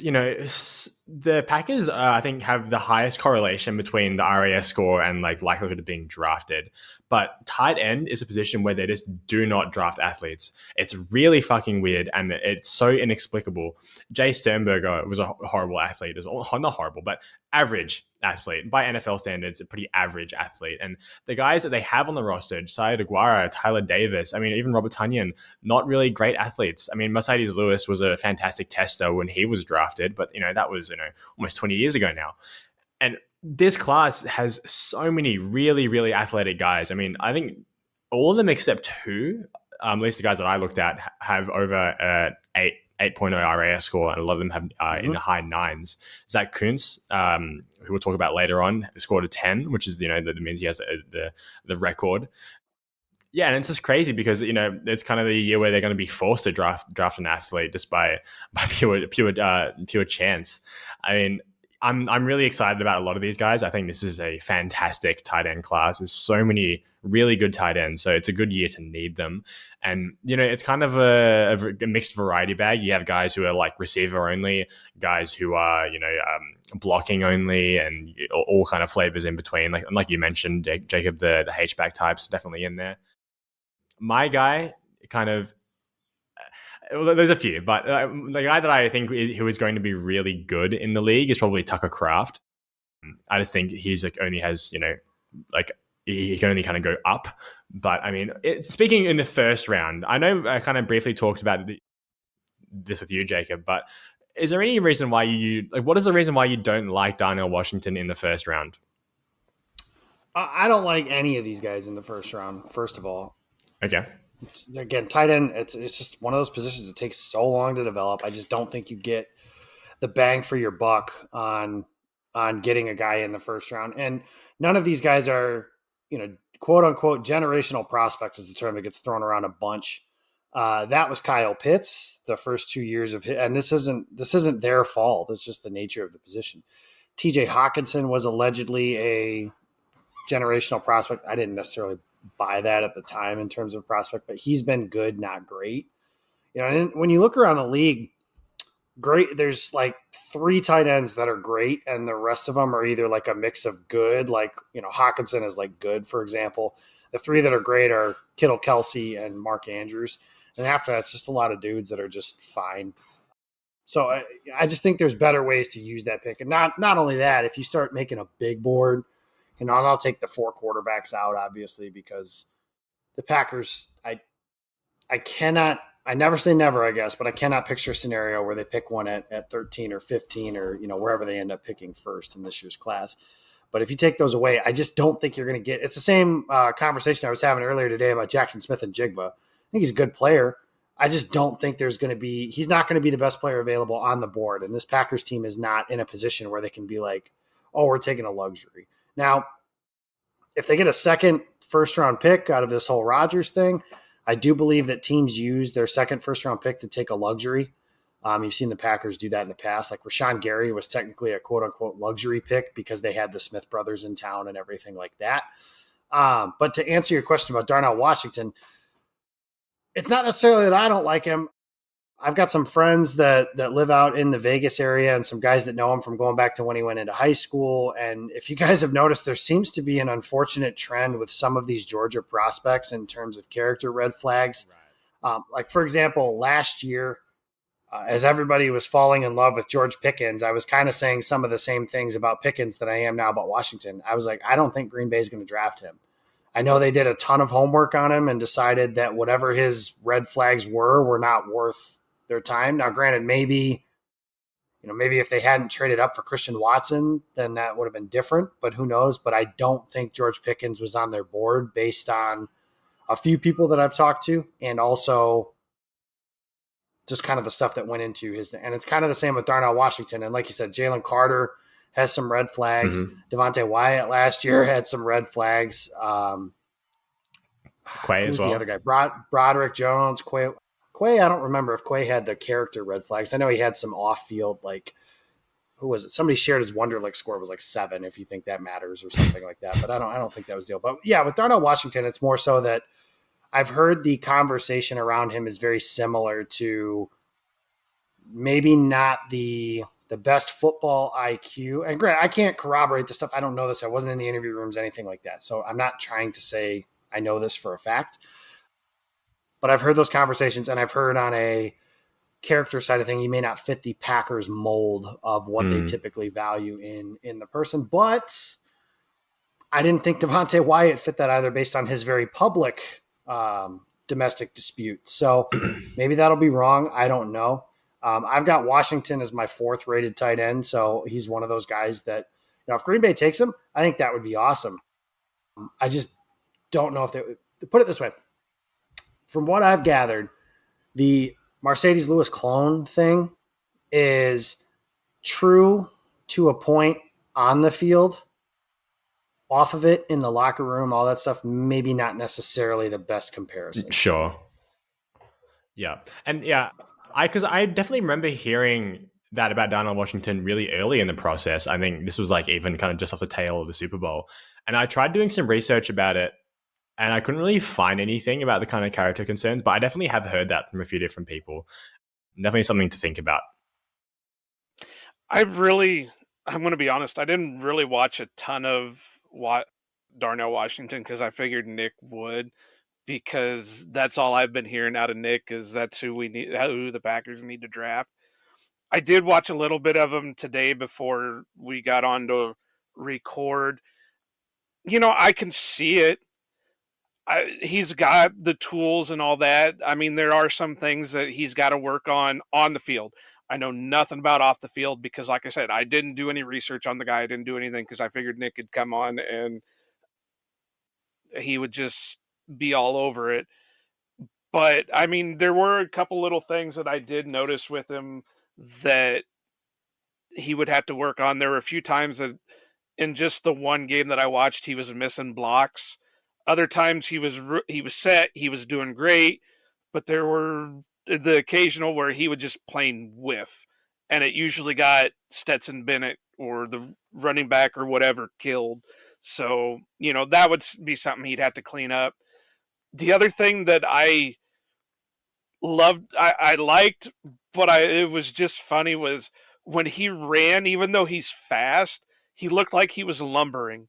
the Packers I think have the highest correlation between the RAS score and like likelihood of being drafted. But tight end is a position where they just do not draft athletes. It's really fucking weird and it's so inexplicable. Jay Sternberger was a horrible athlete. Not horrible, but average athlete. By NFL standards, a pretty average athlete. And the guys that they have on the roster, Josiah DeGuara, Tyler Davis, I mean, even Robert Tonyan, not really great athletes. I mean, Mercedes Lewis was a fantastic tester when he was drafted, but that was almost 20 years ago now. And this class has so many really, really athletic guys. I mean, I think all of them except two, at least the guys that I looked at, have over 8.0 RAS score, and a lot of them have in the high nines. Zach Kuntz, who we'll talk about later on, scored a 10, which is that means he has the record. Yeah, and it's just crazy because it's kind of the year where they're going to be forced to draft an athlete just by pure chance. I mean, I'm really excited about a lot of these guys. I think this is a fantastic tight end class. There's so many really good tight ends, so it's a good year to need them. And it's kind of a mixed variety bag. You have guys who are like receiver only, guys who are blocking only, and all kind of flavors in between. Like you mentioned, Jacob, the H back types definitely in there. My guy kind of. Well, there's a few, but the guy that I think who is going to be really good in the league is probably Tucker Kraft. I just think he's only has he can only kind of go up. But I mean, speaking in the first round, I know I kind of briefly talked about this with you, Jacob. But is there any reason why what is the reason why you don't like Darnell Washington in the first round? I don't like any of these guys in the first round. First of all, okay. Again, tight end, it's just one of those positions that takes so long to develop. I just don't think you get the bang for your buck on getting a guy in the first round. And none of these guys are, quote unquote generational prospect is the term that gets thrown around a bunch. That was Kyle Pitts the first 2 years of his, and this isn't their fault. It's just the nature of the position. TJ Hawkinson was allegedly a generational prospect. I didn't necessarily buy that at the time in terms of prospect, but he's been good, not great. And when you look around the league, great, there's like 3 tight ends that are great, and the rest of them are either like a mix of good, like Hawkinson is like good, for example. The 3 that are great are Kittle, Kelsey, and Mark Andrews, and after that, it's just a lot of dudes that are just fine. So I just think there's better ways to use that pick, and not only that, if you start making a big board. And I'll take the 4 quarterbacks out, obviously, because the Packers, I never say never, I guess, but I cannot picture a scenario where they pick one at 13 or 15 or, wherever they end up picking first in this year's class. But if you take those away, I just don't think you're going to get – it's the same conversation I was having earlier today about Jackson Smith and Jigba. I think he's a good player. I just don't think there's going to be – he's not going to be the best player available on the board. And this Packers team is not in a position where they can be like, oh, we're taking a luxury. Now, if they get a second first-round pick out of this whole Rodgers thing, I do believe that teams use their second first-round pick to take a luxury. You've seen the Packers do that in the past. Like Rashawn Gary was technically a quote-unquote luxury pick because they had the Smith brothers in town and everything like that. But to answer your question about Darnell Washington, it's not necessarily that I don't like him. I've got some friends that live out in the Vegas area and some guys that know him from going back to when he went into high school. And if you guys have noticed, there seems to be an unfortunate trend with some of these Georgia prospects in terms of character red flags. Like, for example, last year, as everybody was falling in love with George Pickens, I was kind of saying some of the same things about Pickens that I am now about Washington. I was like, I don't think Green Bay is going to draft him. I know they did a ton of homework on him and decided that whatever his red flags were not worth their time. Now, granted, maybe if they hadn't traded up for Christian Watson, then that would have been different, but who knows? But I don't think George Pickens was on their board based on a few people that I've talked to, and also just kind of the stuff that went into his, and it's kind of the same with Darnell Washington. And like you said, Jalen Carter has some red flags. Mm-hmm. Devontae Wyatt last year had some red flags. Quay as well. The other guy? Broderick Jones, Quay, I don't remember if Quay had the character red flags. I know he had some off-field, like, who was it? Somebody shared his Wonderlic score was like 7, if you think that matters or something like that. But I don't think that was the deal. But yeah, with Darnell Washington, it's more so that I've heard the conversation around him is very similar to maybe not the best football IQ. And granted, I can't corroborate this stuff. I don't know this. I wasn't in the interview rooms, anything like that. So I'm not trying to say I know this for a fact. But I've heard those conversations, and I've heard on a character side of thing, he may not fit the Packers mold of what they typically value in the person. But I didn't think Devontae Wyatt fit that either based on his very public domestic dispute. So maybe that'll be wrong. I don't know. I've got Washington as my 4th rated tight end. So he's one of those guys that, if Green Bay takes him, I think that would be awesome. I just don't know if they – put it this way. From what I've gathered, the Mercedes Lewis clone thing is true to a point on the field. Off of it, in the locker room, all that stuff, maybe not necessarily the best comparison. Sure. Yeah. And yeah, I definitely remember hearing that about Darnell Washington really early in the process. I think this was like even kind of just off the tail of the Super Bowl. And I tried doing some research about it and I couldn't really find anything about the kind of character concerns, but I definitely have heard that from a few different people. Definitely something to think about. I'm going to be honest, I didn't really watch a ton of Darnell Washington because I figured Nick would, because that's all I've been hearing out of Nick is that's who the Packers need to draft. I did watch a little bit of him today before we got on to record. I can see it. He's got the tools and all that. I mean, there are some things that he's got to work on the field. I know nothing about off the field because, like I said, I didn't do any research on the guy. I didn't do anything because I figured Nick could come on and he would just be all over it. But, I mean, there were a couple little things that I did notice with him that he would have to work on. There were a few times that in just the one game that I watched, he was missing blocks. Other times he was set, he was doing great, but there were the occasional where he would just plain whiff, and it usually got Stetson Bennett or the running back or whatever killed. So, that would be something he'd have to clean up. The other thing that I loved, I liked, but it was just funny was when he ran, even though he's fast, he looked like he was lumbering.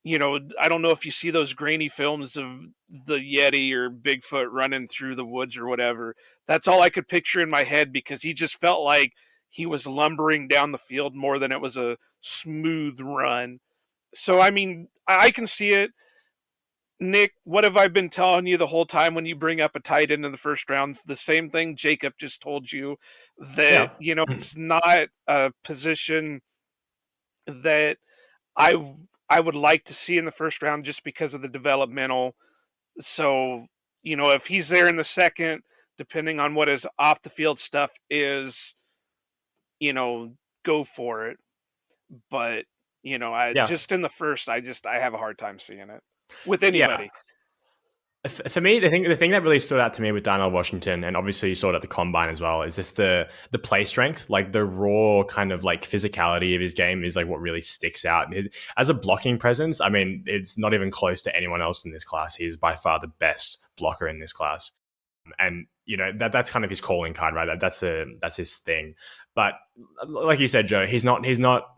I don't know if you see those grainy films of the Yeti or Bigfoot running through the woods or whatever. That's all I could picture in my head because he just felt like he was lumbering down the field more than it was a smooth run. So, I mean, I can see it. Nick, what have I been telling you the whole time when you bring up a tight end in the first round? It's the same thing Jacob just told you, that, it's not a position that I would like to see in the first round just because of the developmental. So, if he's there in the second, depending on what his off the field stuff is, go for it. But, just in the first, I have a hard time seeing it with anybody. Yeah. For me, the thing that really stood out to me with Darnell Washington, and obviously you saw it at the combine as well, is just the play strength, like the raw kind of like physicality of his game is like what really sticks out. As a blocking presence, I mean, it's not even close to anyone else in this class. He is by far the best blocker in this class. And that's kind of his calling card, right? That's his thing. But like you said, Joe, he's not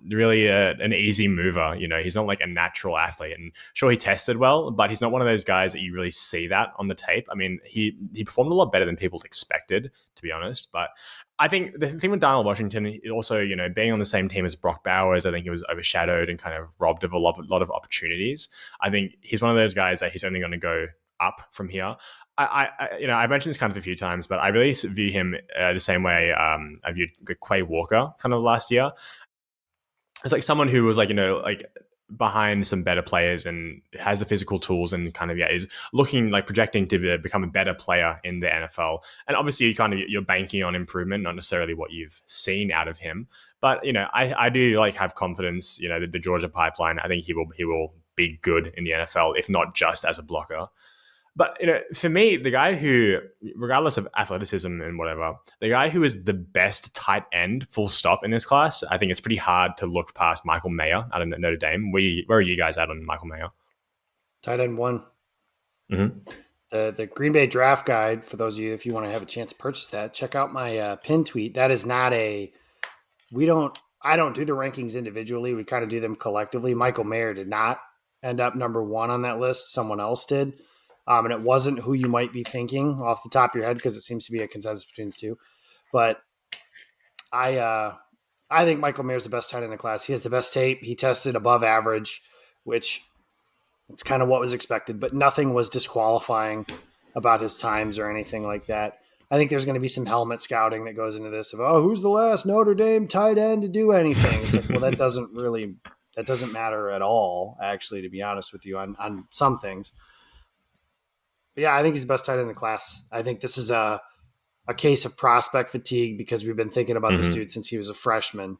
really an easy mover. He's not like a natural athlete. And sure, he tested well, but he's not one of those guys that you really see that on the tape. I mean, he performed a lot better than people expected, to be honest. But I think the thing with Darnell Washington, also, being on the same team as Brock Bowers, I think he was overshadowed and kind of robbed of a lot of opportunities. I think he's one of those guys that he's only going to go up from here. I've mentioned this kind of a few times, but I really view him the same way I viewed Quay Walker kind of last year. It's like someone who was like behind some better players and has the physical tools and kind of is looking like projecting to become a better player in the NFL. And obviously you're banking on improvement, not necessarily what you've seen out of him. But I do have confidence. The Georgia pipeline. I think he will be good in the NFL, if not just as a blocker. But, for me, the guy who, regardless of athleticism and whatever, the guy who is the best tight end, full stop, in this class, I think it's pretty hard to look past Michael Mayer out of Notre Dame. Where are you guys at on Michael Mayer? Tight end 1. Mm-hmm. The Green Bay draft guide, for those of you, if you want to have a chance to purchase that, check out my pin tweet. That is not I don't do the rankings individually. We kind of do them collectively. Michael Mayer did not end up number 1 on that list. Someone else did. And it wasn't who you might be thinking off the top of your head because it seems to be a consensus between the two. But I think Michael Mayer's the best tight end in the class. He has the best tape. He tested above average, which it's kind of what was expected, but nothing was disqualifying about his times or anything like that. I think there's going to be some helmet scouting that goes into this of, who's the last Notre Dame tight end to do anything? It's like, well, that doesn't matter at all, actually, to be honest with you, on some things. But yeah, I think he's the best tight end in the class. I think this is a case of prospect fatigue because we've been thinking about this dude since he was a freshman.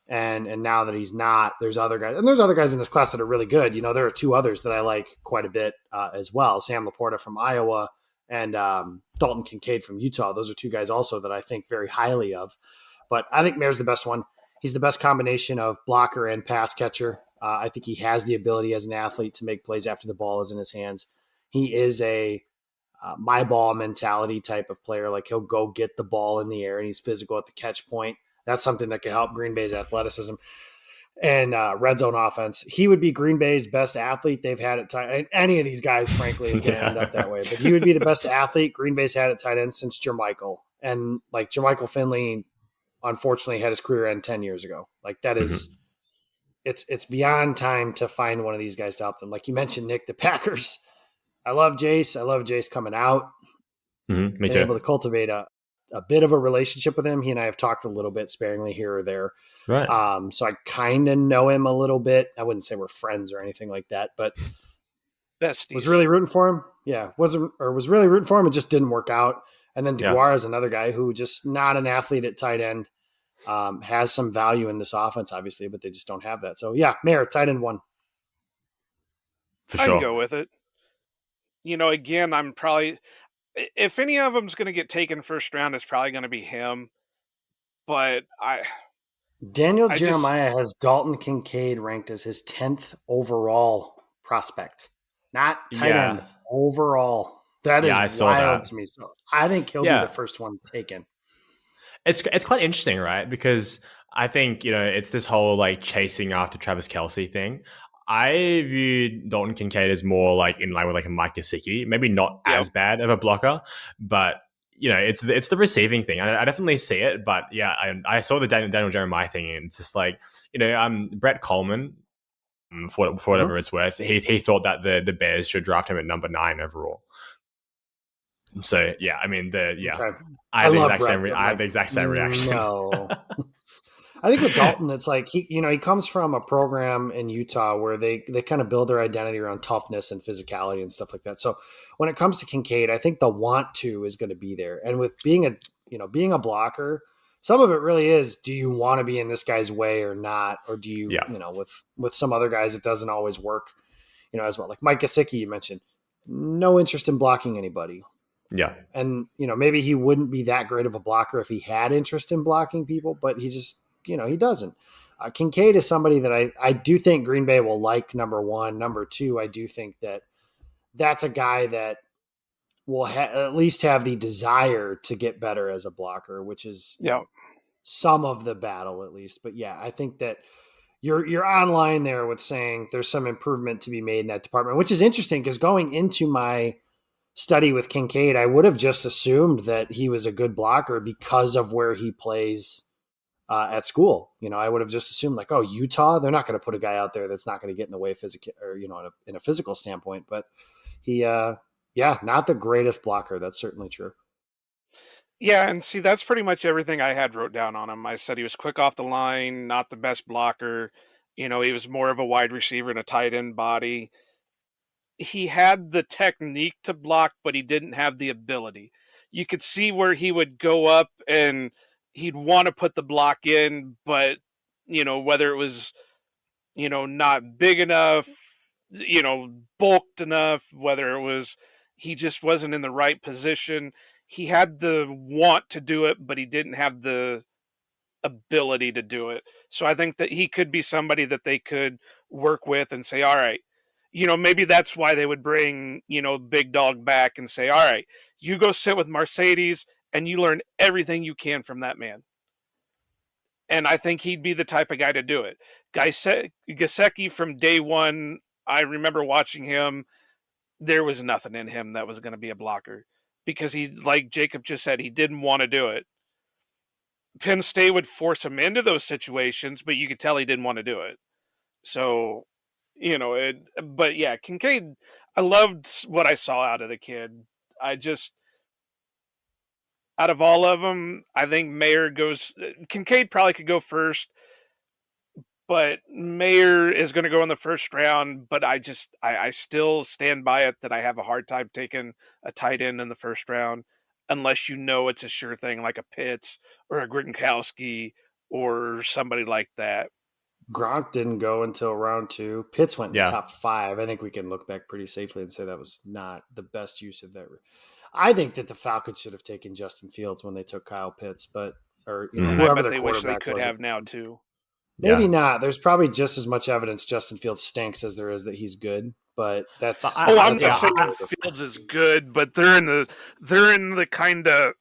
And now that he's not, there's other guys. And there's other guys in this class that are really good. There are 2 others that I like quite a bit as well. Sam Laporta from Iowa, and Dalton Kincaid from Utah. Those are two guys also that I think very highly of. But I think Maier's the best one. He's the best combination of blocker and pass catcher. I think he has the ability as an athlete to make plays after the ball is in his hands. He is a my ball mentality type of player. Like he'll go get the ball in the air and he's physical at the catch point. That's something that can help Green Bay's athleticism and red zone offense. He would be Green Bay's best athlete they've had at tight end. Any of these guys, frankly, is going to end up that way. But he would be the best athlete Green Bay's had at tight end since Jermichael. And like Jermichael Finley, unfortunately, had his career end 10 years ago. Like that is, it's beyond time to find one of these guys to help them. Like you mentioned, Nick, the Packers. I love Jace. I love Jace coming out. Me Been too. able to cultivate a bit of a relationship with him. He and I have talked a little bit sparingly here or there. Right. So I kind of know him a little bit. I wouldn't say we're friends or anything like that, but Besties. was really rooting for him. Yeah. Was really rooting for him. It just didn't work out. And then DeGuara is another guy who just not an athlete at tight end, has some value in this offense, obviously, but they just don't have that. So yeah, Maier, tight end 1. For I sure. can go with it. Again, I'm probably, if any of them's going to get taken first round, it's probably going to be him. But Daniel Jeremiah has Dalton Kincaid ranked as his 10th overall prospect, not tight end, overall. That is wild to me. So I think he'll be the first one taken. It's quite interesting, right? Because I think, it's this whole like chasing after Travis Kelce thing. I view Dalton Kincaid as more like in line with like a Mike Gesicki, maybe not as bad of a blocker, but it's the receiving thing. I definitely see it, but yeah, I saw the Daniel Jeremiah thing, and it's just like Brett Coleman, for whatever it's worth, he thought that the Bears should draft him at number 9 overall. So yeah, I mean okay. I had the exact same reaction. No. I think with Dalton, it's like he comes from a program in Utah where they kind of build their identity around toughness and physicality and stuff like that. So when it comes to Kincaid, I think the want to is going to be there. And with being a blocker, some of it really is, do you want to be in this guy's way or not? Or do you, with some other guys, it doesn't always work, as well. Like Mike Gesicki, you mentioned, no interest in blocking anybody. Yeah. And, maybe he wouldn't be that great of a blocker if he had interest in blocking people, but he just, he doesn't. Kincaid is somebody that I do think Green Bay will like, number 1. Number 2, I do think that's a guy that will at least have the desire to get better as a blocker, which is some of the battle at least. But yeah, I think that you're online there with saying there's some improvement to be made in that department, which is interesting because going into my study with Kincaid, I would have just assumed that he was a good blocker because of where he plays at school. I would have just assumed like, oh, Utah, they're not going to put a guy out there that's not going to get in the way physical or, in a physical standpoint, but he, not the greatest blocker. That's certainly true. Yeah. And see, that's pretty much everything I had wrote down on him. I said he was quick off the line, not the best blocker. He was more of a wide receiver and a tight end body. He had the technique to block, but he didn't have the ability. You could see where he would go up and he'd want to put the block in, but, whether it was, not big enough, bulked enough, whether it was he just wasn't in the right position. He had the want to do it, but he didn't have the ability to do it. So I think that he could be somebody that they could work with and say, all right, maybe that's why they would bring, Big Dog back and say, all right, you go sit with Mercedes and you learn everything you can from that man. And I think he'd be the type of guy to do it. Gesicki from day one, I remember watching him, there was nothing in him that was going to be a blocker because he, like Jacob just said, he didn't want to do it. Penn State would force him into those situations, but you could tell he didn't want to do it. So, but yeah, Kincaid, I loved what I saw out of the kid. Out of all of them, I think Kincaid probably could go first, but Maier is going to go in the first round, but I still stand by it that I have a hard time taking a tight end in the first round unless it's a sure thing like a Pitts or a Gronkowski or somebody like that. Gronk didn't go until round 2. Pitts went in the top 5. I think we can look back pretty safely and say that was not the best use of that. I think that the Falcons should have taken Justin Fields when they took Kyle Pitts, but or I whoever bet their they wish they quarterback could was. have now too. Maybe not. There's probably just as much evidence Justin Fields stinks as there is that he's good. But that's I'm that's not saying subjective. Fields is good, but they're in the kind of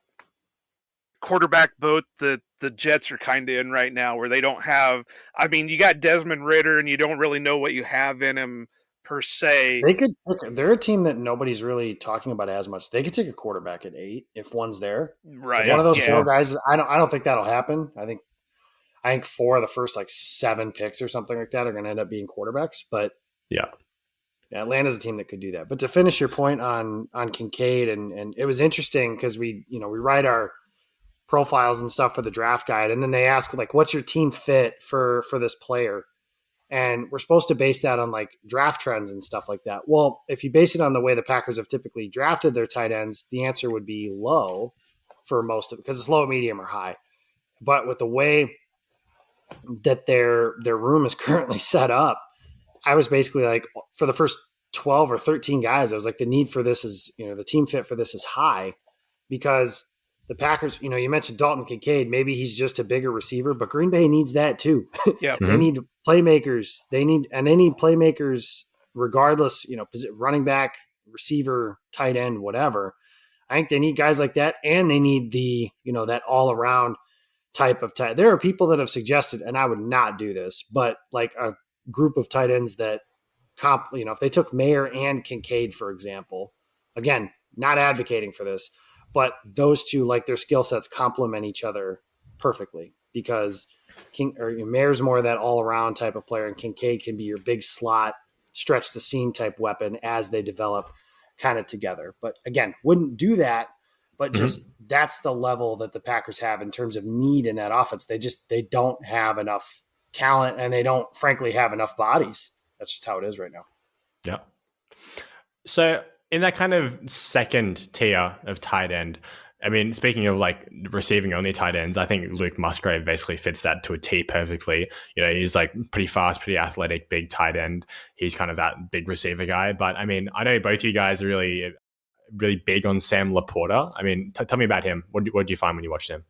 quarterback boat that the Jets are kind of in right now, where they don't have. I mean, you got Desmond Ridder, and you don't really know what you have in him per se. They're a team that nobody's really talking about as much. They could take a quarterback at 8 if one's there. Right. If one of those 4 guys, I don't think that'll happen. I think 4 of the first 7 picks or something like that are going to end up being quarterbacks. But yeah, Atlanta's a team that could do that. But to finish your point on Kincaid, and it was interesting because we write our profiles and stuff for the draft guide, and then they ask what's your team fit for this player, and we're supposed to base that on draft trends and stuff like that. Well, if you base it on the way the Packers have typically drafted their tight ends, the answer would be low for most of it, because it's low, medium, or high. But with the way that their room is currently set up, I was basically for the first 12 or 13 guys, I was the need for this is, the team fit for this is high, because the Packers, you mentioned Dalton Kincaid, maybe he's just a bigger receiver, but Green Bay needs that too. Yeah. They need playmakers. They need playmakers regardless, running back, receiver, tight end, whatever. I think they need guys like that, and they need the, that all around type of tight. There are people that have suggested, and I would not do this, but a group of tight ends that if they took Mayer and Kincaid, for example, again, not advocating for this, but those two, their skill sets complement each other perfectly, because Mayer's more of that all around type of player, and Kincaid can be your big slot, stretch the seam type weapon as they develop kind of together. But again, wouldn't do that. But just that's the level that the Packers have in terms of need in that offense. They don't have enough talent, and they don't frankly have enough bodies. That's just how it is right now. Yeah. So in that kind of second tier of tight end, I mean, speaking of receiving only tight ends, I think Luke Musgrave basically fits that to a T perfectly. He's pretty fast, pretty athletic, big tight end. He's kind of that big receiver guy. But I mean, I know both you guys are really big on Sam Laporta. I mean, tell me about him. What did you find when you watched him?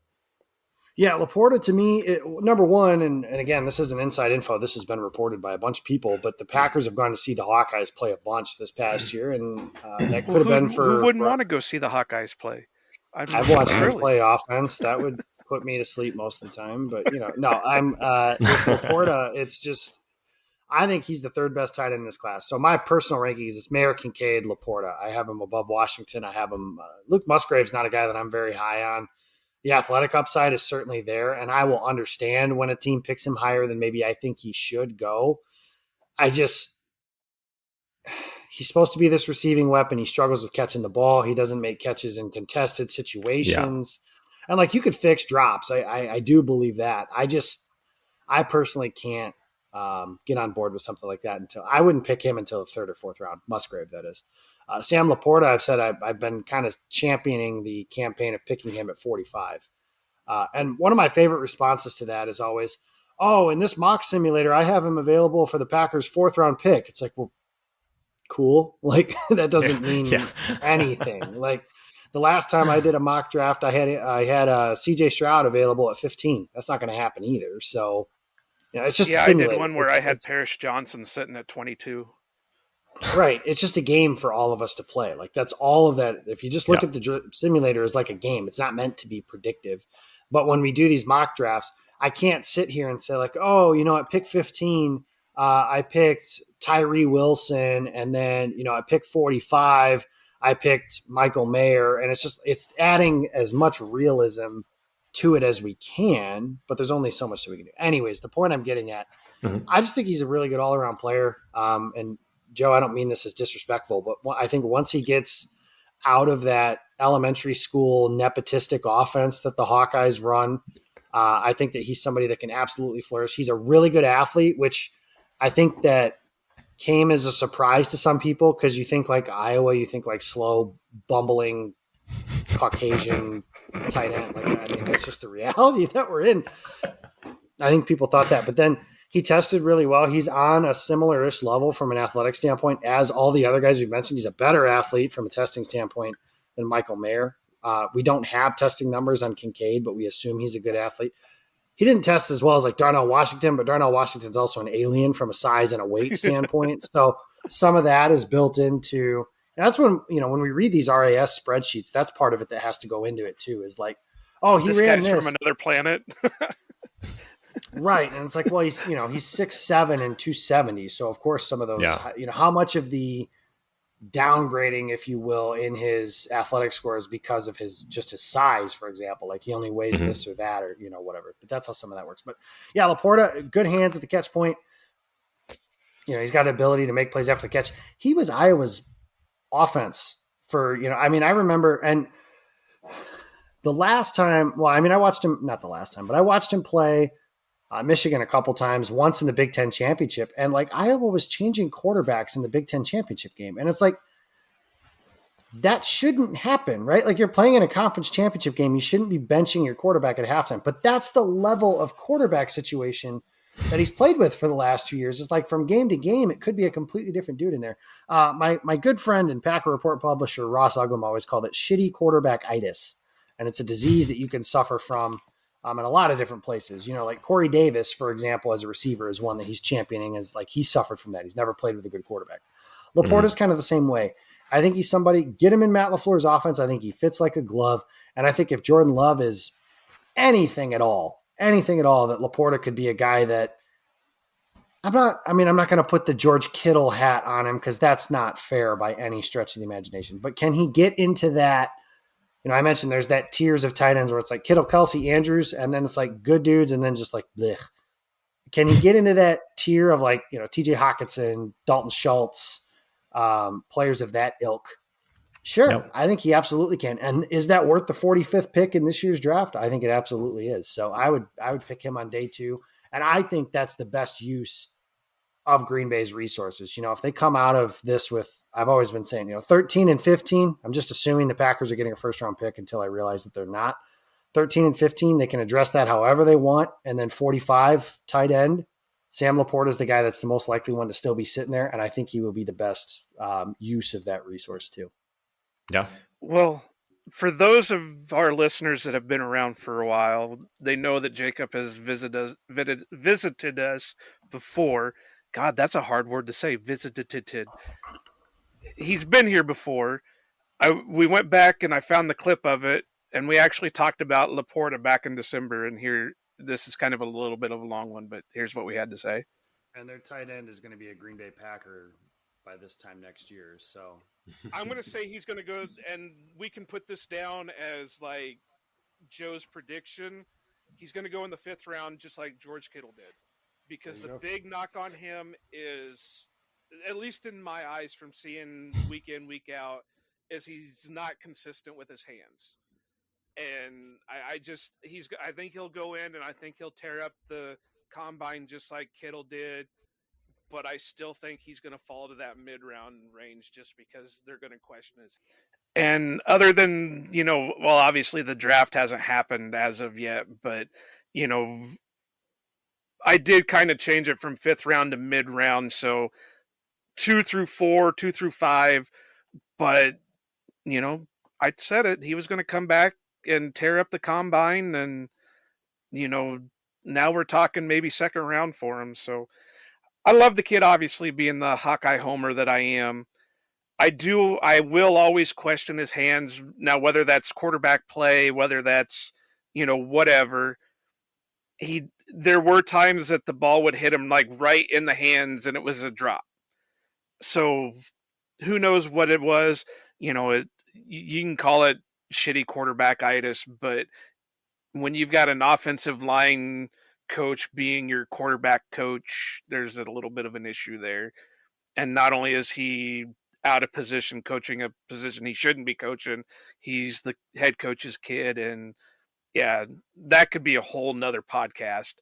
Yeah, Laporta to me, number one, and again, this isn't inside info. This has been reported by a bunch of people, but the Packers have gone to see the Hawkeyes play a bunch this past year, and that could have been for... Who wouldn't want to go see the Hawkeyes play? I've watched them play offense. That would put me to sleep most of the time, but, no, I'm with Laporta, it's just... I think he's the third best tight end in this class. So my personal rankings, it's Mayer, Kincaid, Laporta. I have him above Washington. I have him. Luke Musgrave's not a guy that I'm very high on. The athletic upside is certainly there, and I will understand when a team picks him higher than maybe I think he should go. He's supposed to be this receiving weapon. He struggles with catching the ball. He doesn't make catches in contested situations. Yeah. And you could fix drops. I do believe that. I personally can't get on board with something like that until I wouldn't pick him until the 3rd or 4th round. Musgrave, that is. Sam Laporta, I've said I've been kind of championing the campaign of picking him at 45. And one of my favorite responses to that is always, oh, in this mock simulator, I have him available for the Packers' 4th round pick. It's well, cool. That doesn't mean anything. The last time I did a mock draft, I had CJ Stroud available at 15. That's not going to happen either. So, it's just a simulator. I did one where I had Paris Johnson sitting at 22. Right. It's just a game for all of us to play. That's all of that. If you just look at the simulator as like a game, it's not meant to be predictive. But when we do these mock drafts, I can't sit here and say at pick 15, I picked Tyree Wilson. And then, at pick 45, I picked Michael Mayer. And it's adding as much realism to it as we can, but there's only so much that we can do. Anyways, the point I'm getting at, I just think he's a really good all-around player. And Joe, I don't mean this as disrespectful, but I think once he gets out of that elementary school nepotistic offense that the Hawkeyes run, I think that he's somebody that can absolutely flourish. He's a really good athlete, which I think that came as a surprise to some people, because you think Iowa, you think slow, bumbling Caucasian tight end. That's just the reality that we're in. I think people thought that, but then he tested really well. He's on a similar-ish level from an athletic standpoint as all the other guys we mentioned. He's a better athlete from a testing standpoint than Michael Mayer. We don't have testing numbers on Kincaid, but we assume he's a good athlete. He didn't test as well as like Darnell Washington, but Darnell Washington's also an alien from a size and a weight standpoint. So some of that is built into. That's when when we read these RAS spreadsheets, that's part of it that has to go into it too. Is like, oh, he this ran guy's this from another planet. right, and it's like, well, he's 6'7" and 270. So of course, some of those, how much of the downgrading, if you will, in his athletic score is because of his size, for example. Like he only weighs this or that, or whatever. But that's how some of that works. But yeah, Laporta, good hands at the catch point. He's got an ability to make plays after the catch. He was Iowa's offense for I remember, and the last time, I watched him, not the last time, but I watched him play Michigan a couple times, once in the Big Ten championship. And like Iowa was changing quarterbacks in the Big Ten championship game. And it's like, that shouldn't happen, right? Like you're playing in a conference championship game. You shouldn't be benching your quarterback at halftime, but that's the level of quarterback situation that he's played with for the last 2 years. It's like from game to game, it could be a completely different dude in there. My good friend and Packer Report publisher, Ross Uglum, always called it shitty quarterback-itis. And it's a disease that you can suffer from in a lot of different places. Like Corey Davis, for example, as a receiver is one that he's championing, is like he suffered from that. He's never played with a good quarterback. Laporta's kind of the same way. I think he's somebody, get him in Matt LaFleur's offense. I think he fits like a glove. And I think if Jordan Love is anything at all, that Laporta could be a guy that I'm not going to put the George Kittle hat on him because that's not fair by any stretch of the imagination. But can he get into that? I mentioned there's that tiers of tight ends where it's like Kittle, Kelsey, Andrews, and then it's like good dudes, and then just like blech. Can he get into that tier of like, TJ Hawkinson, Dalton Schultz, players of that ilk? Sure. Yep. I think he absolutely can. And is that worth the 45th pick in this year's draft? I think it absolutely is. So I would pick him on day 2. And I think that's the best use of Green Bay's resources. If they come out of this with, I've always been saying, 13 and 15, I'm just assuming the Packers are getting a first round pick until I realize that they're not. 13 and 15, they can address that however they want. And then 45 tight end, Sam Laporta is the guy that's the most likely one to still be sitting there. And I think he will be the best use of that resource too. Yeah. Well, for those of our listeners that have been around for a while, they know that Jacob has visited us before. God, that's a hard word to say. Visited. He's been here before. We went back and I found the clip of it, and we actually talked about Laporta back in December. And here, this is kind of a little bit of a long one, but here's what we had to say. And their tight end is going to be a Green Bay Packer by this time next year. So I'm going to say he's going to go, and we can put this down as like Joe's prediction. He's going to go in the 5th round, just like George Kittle did. Because the big knock on him is, at least in my eyes from seeing week in, week out, is he's not consistent with his hands. And I think he'll go in and I think he'll tear up the combine just like Kittle did. But I still think he's going to fall to that mid-round range just because they're going to question his. And other than, obviously the draft hasn't happened as of yet, but, I did kind of change it from 5th round to mid-round, so 2 through 4, 2 through 5. But, I said it. He was going to come back and tear up the combine, and, now we're talking maybe 2nd round for him. So I love the kid, obviously, being the Hawkeye homer that I am. I will always question his hands. Now, whether that's quarterback play, whether that's, whatever. There were times that the ball would hit him like right in the hands and it was a drop. So who knows what it was? You can call it shitty quarterback-itis, but when you've got an offensive line coach being your quarterback coach, there's a little bit of an issue there. And not only is he out of position coaching a position he shouldn't be coaching, he's the head coach's kid, and yeah, that could be a whole nother podcast.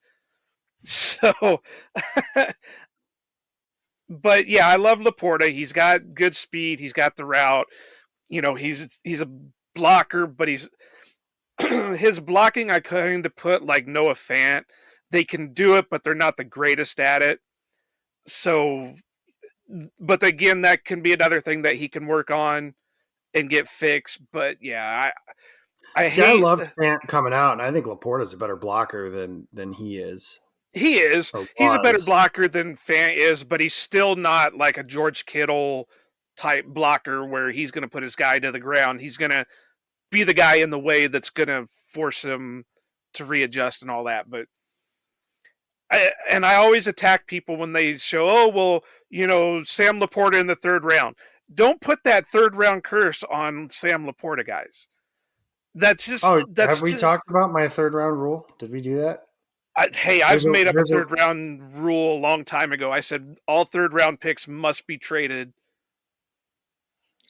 So, but yeah, I love Laporta. He's got good speed. He's got the route. He's a blocker, but his blocking, I kind of put like Noah Fant. They can do it, but they're not the greatest at it. So, but again, that can be another thing that he can work on. and get fixed. But yeah, I See, I hate loved Fant coming out, and I think Laporta's a better blocker than he is. he is. Or He's a better was. blocker than Fant is, but he's still not like a George Kittle type blocker where he's going to put his guy to the ground. He's going to be the guy in the way that's going to force him to readjust and all that. But I always attack people when they show, oh, well, Sam Laporta in the third round. Don't put that third round curse on Sam Laporta, guys. That's just. Have we talked about my third round rule? Did we do that? I've made up a third round rule a long time ago. I said all third round picks must be traded.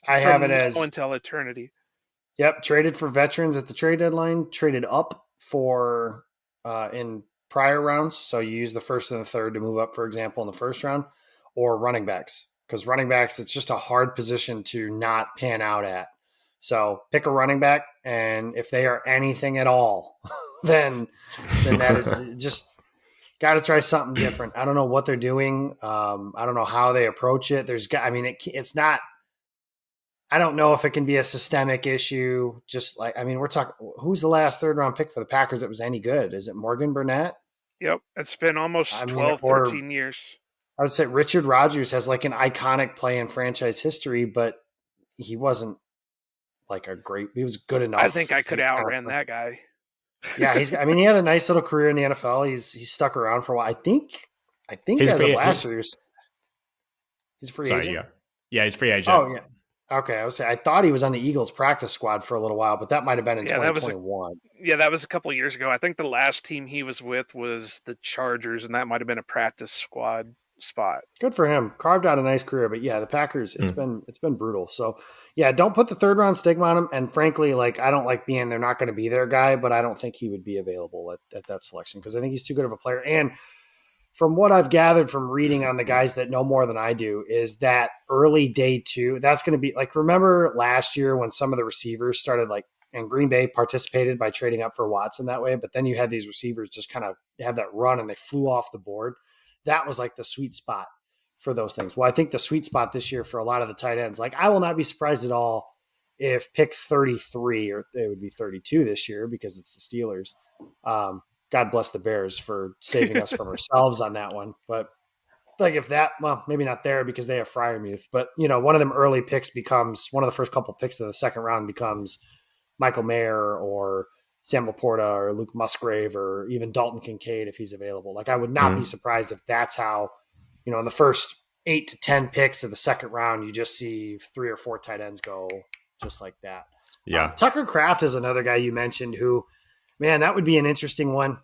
I have it as until eternity. Yep, traded for veterans at the trade deadline, traded up for in prior rounds. So you use the first and the third to move up, for example, in the first round, or running backs. Because running backs, it's just a hard position to not pan out at. So pick a running back, and if they are anything at all, then that is just got to try something different. I don't know what they're doing. I don't know how they approach it. It's not. I don't know if it can be a systemic issue. Just like, we're talking. Who's the last third round pick for the Packers that was any good? Is it Morgan Burnett? Yep, it's been almost 12, 13 years. I would say Richard Rodgers has like an iconic play in franchise history, but he wasn't like he was good enough. I think I could have outran that guy. Yeah, he had a nice little career in the NFL. He's stuck around for a while. I think as of last year, he's free agent. Yeah, he's free agent. Oh, yeah. Okay, I would say I thought he was on the Eagles practice squad for a little while, but that might have been in 2021. That was a couple of years ago. I think the last team he was with was the Chargers, and that might have been a practice squad spot. Good for him. Carved out a nice career, but yeah, the Packers, it's been brutal. So yeah, don't put the third round stigma on him. And frankly, like, I don't like being they're not going to be their guy, but I don't think he would be available at that selection because I think he's too good of a player. And from what I've gathered from reading on the guys that know more than I do is that early day two, that's going to be like, remember last year when some of the receivers started like, and Green Bay participated by trading up for Watson that way, but then you had these receivers just kind of have that run and they flew off the board. That was like the sweet spot for those things. Well, I think the sweet spot this year for a lot of the tight ends, like I will not be surprised at all if pick 33, or it would be 32 this year because it's the Steelers. God bless the Bears for saving us from ourselves on that one. But like if that, well, maybe not there because they have Freiermuth, but one of them early picks becomes one of the first couple picks of the second round becomes Michael Mayer or Sam Laporta or Luke Musgrave or even Dalton Kincaid if he's available. Like I would not be surprised if that's how, in the first 8 to 10 picks of the second round, you just see 3 or 4 tight ends go just like that. Yeah. Tucker Kraft is another guy you mentioned who, man, that would be an interesting one.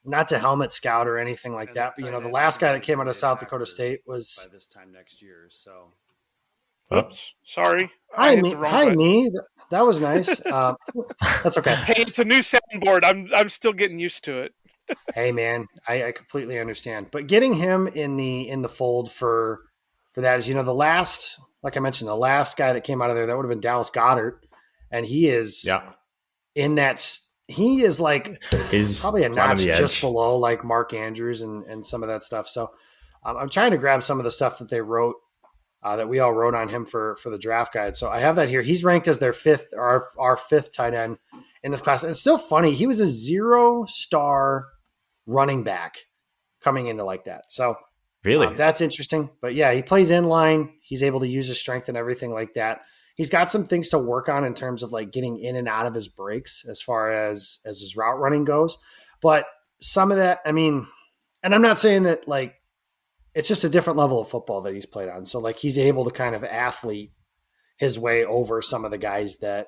Not to helmet scout or anything like that, but the last guy that came out of South Dakota State was by this time next year. So, oops, sorry. Hi me. That was nice. That's okay. Hey, it's a new soundboard. I'm still getting used to it. Hey man, I completely understand. But getting him in the fold for that is, the last, like I mentioned, the last guy that came out of there, that would have been Dallas Goedert, and he is in that. He is like probably a notch just below like Mark Andrews and some of that stuff. So I'm trying to grab some of the stuff that they wrote, that we all wrote on him for the draft guide. So I have that here. He's ranked as their fifth, our fifth tight end in this class. And it's still funny. He was a 0-star running back coming into like that. So really, that's interesting. But yeah, he plays in line. He's able to use his strength and everything like that. He's got some things to work on in terms of like getting in and out of his breaks as far as his route running goes. But some of that, and I'm not saying that like, it's just a different level of football that he's played on. So like he's able to kind of athlete his way over some of the guys that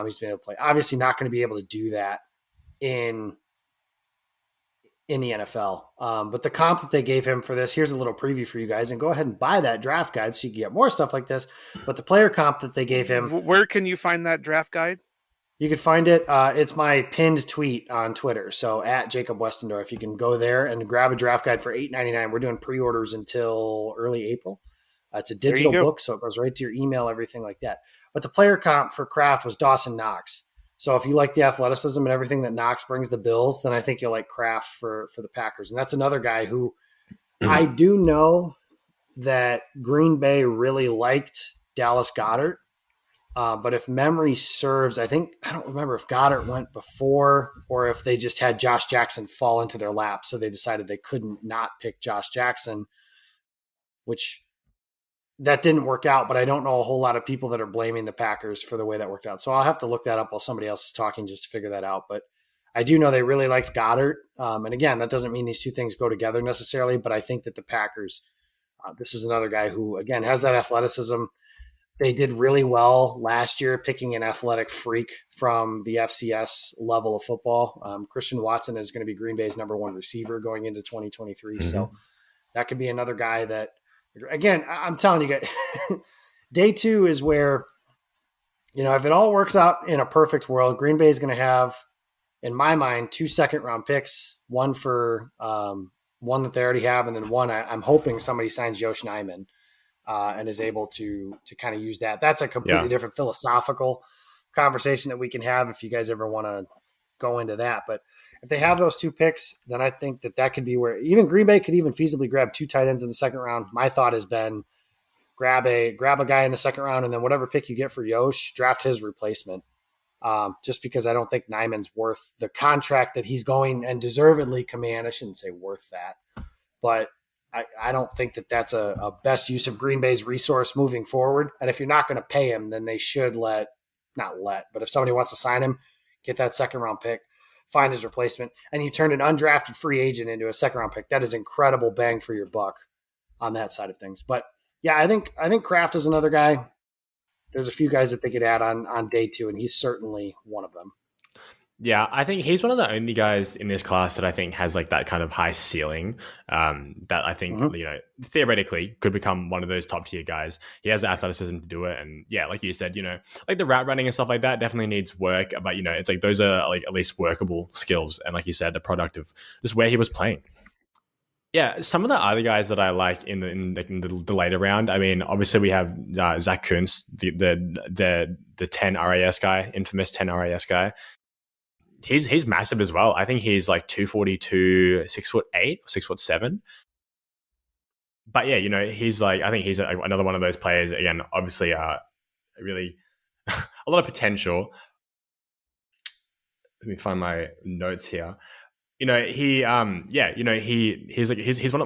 he's been able to play. Obviously not going to be able to do that in the NFL. But the comp that they gave him for this, here's a little preview for you guys, and go ahead and buy that draft guide so you can get more stuff like this. But the player comp that they gave him. Where can you find that draft guide? You can find it. It's my pinned tweet on Twitter. So at Jacob Westendorf, you can go there and grab a draft guide for $8.99. We're doing pre-orders until early April. It's a digital book, so it goes right to your email, everything like that. But the player comp for Kraft was Dawson Knox. So if you like the athleticism and everything that Knox brings the Bills, then I think you'll like Kraft for the Packers. And that's another guy who I do know that Green Bay really liked Dallas Goedert. But if memory serves, I don't remember if Goddard went before or if they just had Josh Jackson fall into their lap. So they decided they couldn't not pick Josh Jackson, which that didn't work out. But I don't know a whole lot of people that are blaming the Packers for the way that worked out. So I'll have to look that up while somebody else is talking just to figure that out. But I do know they really liked Goddard. And again, that doesn't mean these two things go together necessarily, but I think that the Packers, this is another guy who, again, has that athleticism. They did really well last year picking an athletic freak from the FCS level of football. Christian Watson is going to be Green Bay's number one receiver going into 2023. Mm-hmm. So that could be another guy that, again, I'm telling you guys, day two is where, if it all works out in a perfect world, Green Bay is going to have, in my mind, 2 second-round picks, one for one that they already have, and then one I'm hoping somebody signs Yosh Nijman. And is able to kind of use that. That's a completely different philosophical conversation that we can have if you guys ever want to go into that. But if they have those 2 picks, then I think that could be where even Green Bay could even feasibly grab 2 tight ends in the second round. My thought has been grab a guy in the second round, and then whatever pick you get for Yosh, draft his replacement. Just because I don't think Nyman's worth the contract that he's going and deservedly command. I shouldn't say worth that, but I don't think that that's a best use of Green Bay's resource moving forward. And if you're not going to pay him, then they should but if somebody wants to sign him, get that second round pick, find his replacement, and you turn an undrafted free agent into a second round pick. That is incredible bang for your buck on that side of things. But yeah, I think Kraft is another guy. There's a few guys that they could add on day 2, and he's certainly one of them. Yeah, I think he's one of the only guys in this class that I think has like that kind of high ceiling that I think, theoretically could become one of those top tier guys. He has the athleticism to do it. And yeah, like you said, like the route running and stuff like that definitely needs work. But, it's like those are like at least workable skills. And like you said, the product of just where he was playing. Yeah, some of the other guys that I like in the later round. I mean, obviously we have Zach Kuntz, the 10 RAS guy, infamous 10 RAS guy. He's massive as well. I think he's like 242, 6'8", 6'7". But yeah, he's like, I think he's another one of those players. Again, obviously, really a lot of potential. Let me find my notes here. He's one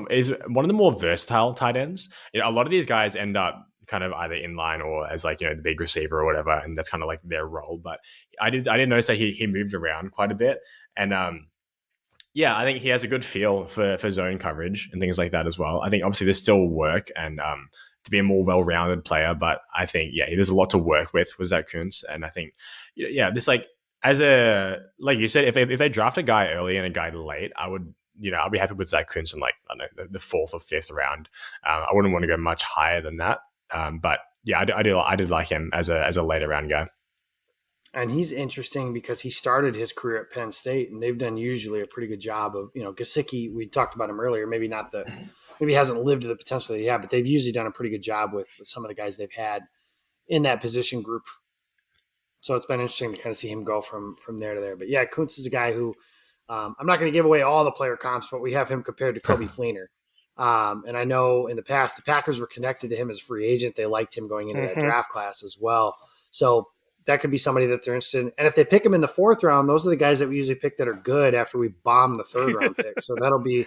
of the more versatile tight ends. A lot of these guys end up kind of either in line or as like, the big receiver or whatever. And that's kind of like their role. But I did notice that he moved around quite a bit. And I think he has a good feel for zone coverage and things like that as well. I think obviously there's still work and to be a more well-rounded player, but I think, there's a lot to work with Zach Kuntz. And I think, this like you said, if they draft a guy early and a guy late, I would, I'll be happy with Zach Kuntz in like, I don't know, the 4th or 5th round. I wouldn't want to go much higher than that. But yeah, I did like him as a later round guy. And he's interesting because he started his career at Penn State, and they've done usually a pretty good job of, Gesicki, we talked about him earlier, maybe he hasn't lived to the potential that he had, but they've usually done a pretty good job with some of the guys they've had in that position group. So it's been interesting to kind of see him go from there to there. But yeah, Kuntz is a guy who I'm not going to give away all the player comps, but we have him compared to Kobe Fleener. And I know in the past, the Packers were connected to him as a free agent. They liked him going into that draft class as well. So that could be somebody that they're interested in. And if they pick him in the 4th round, those are the guys that we usually pick that are good after we bomb the 3rd round pick. So he'll be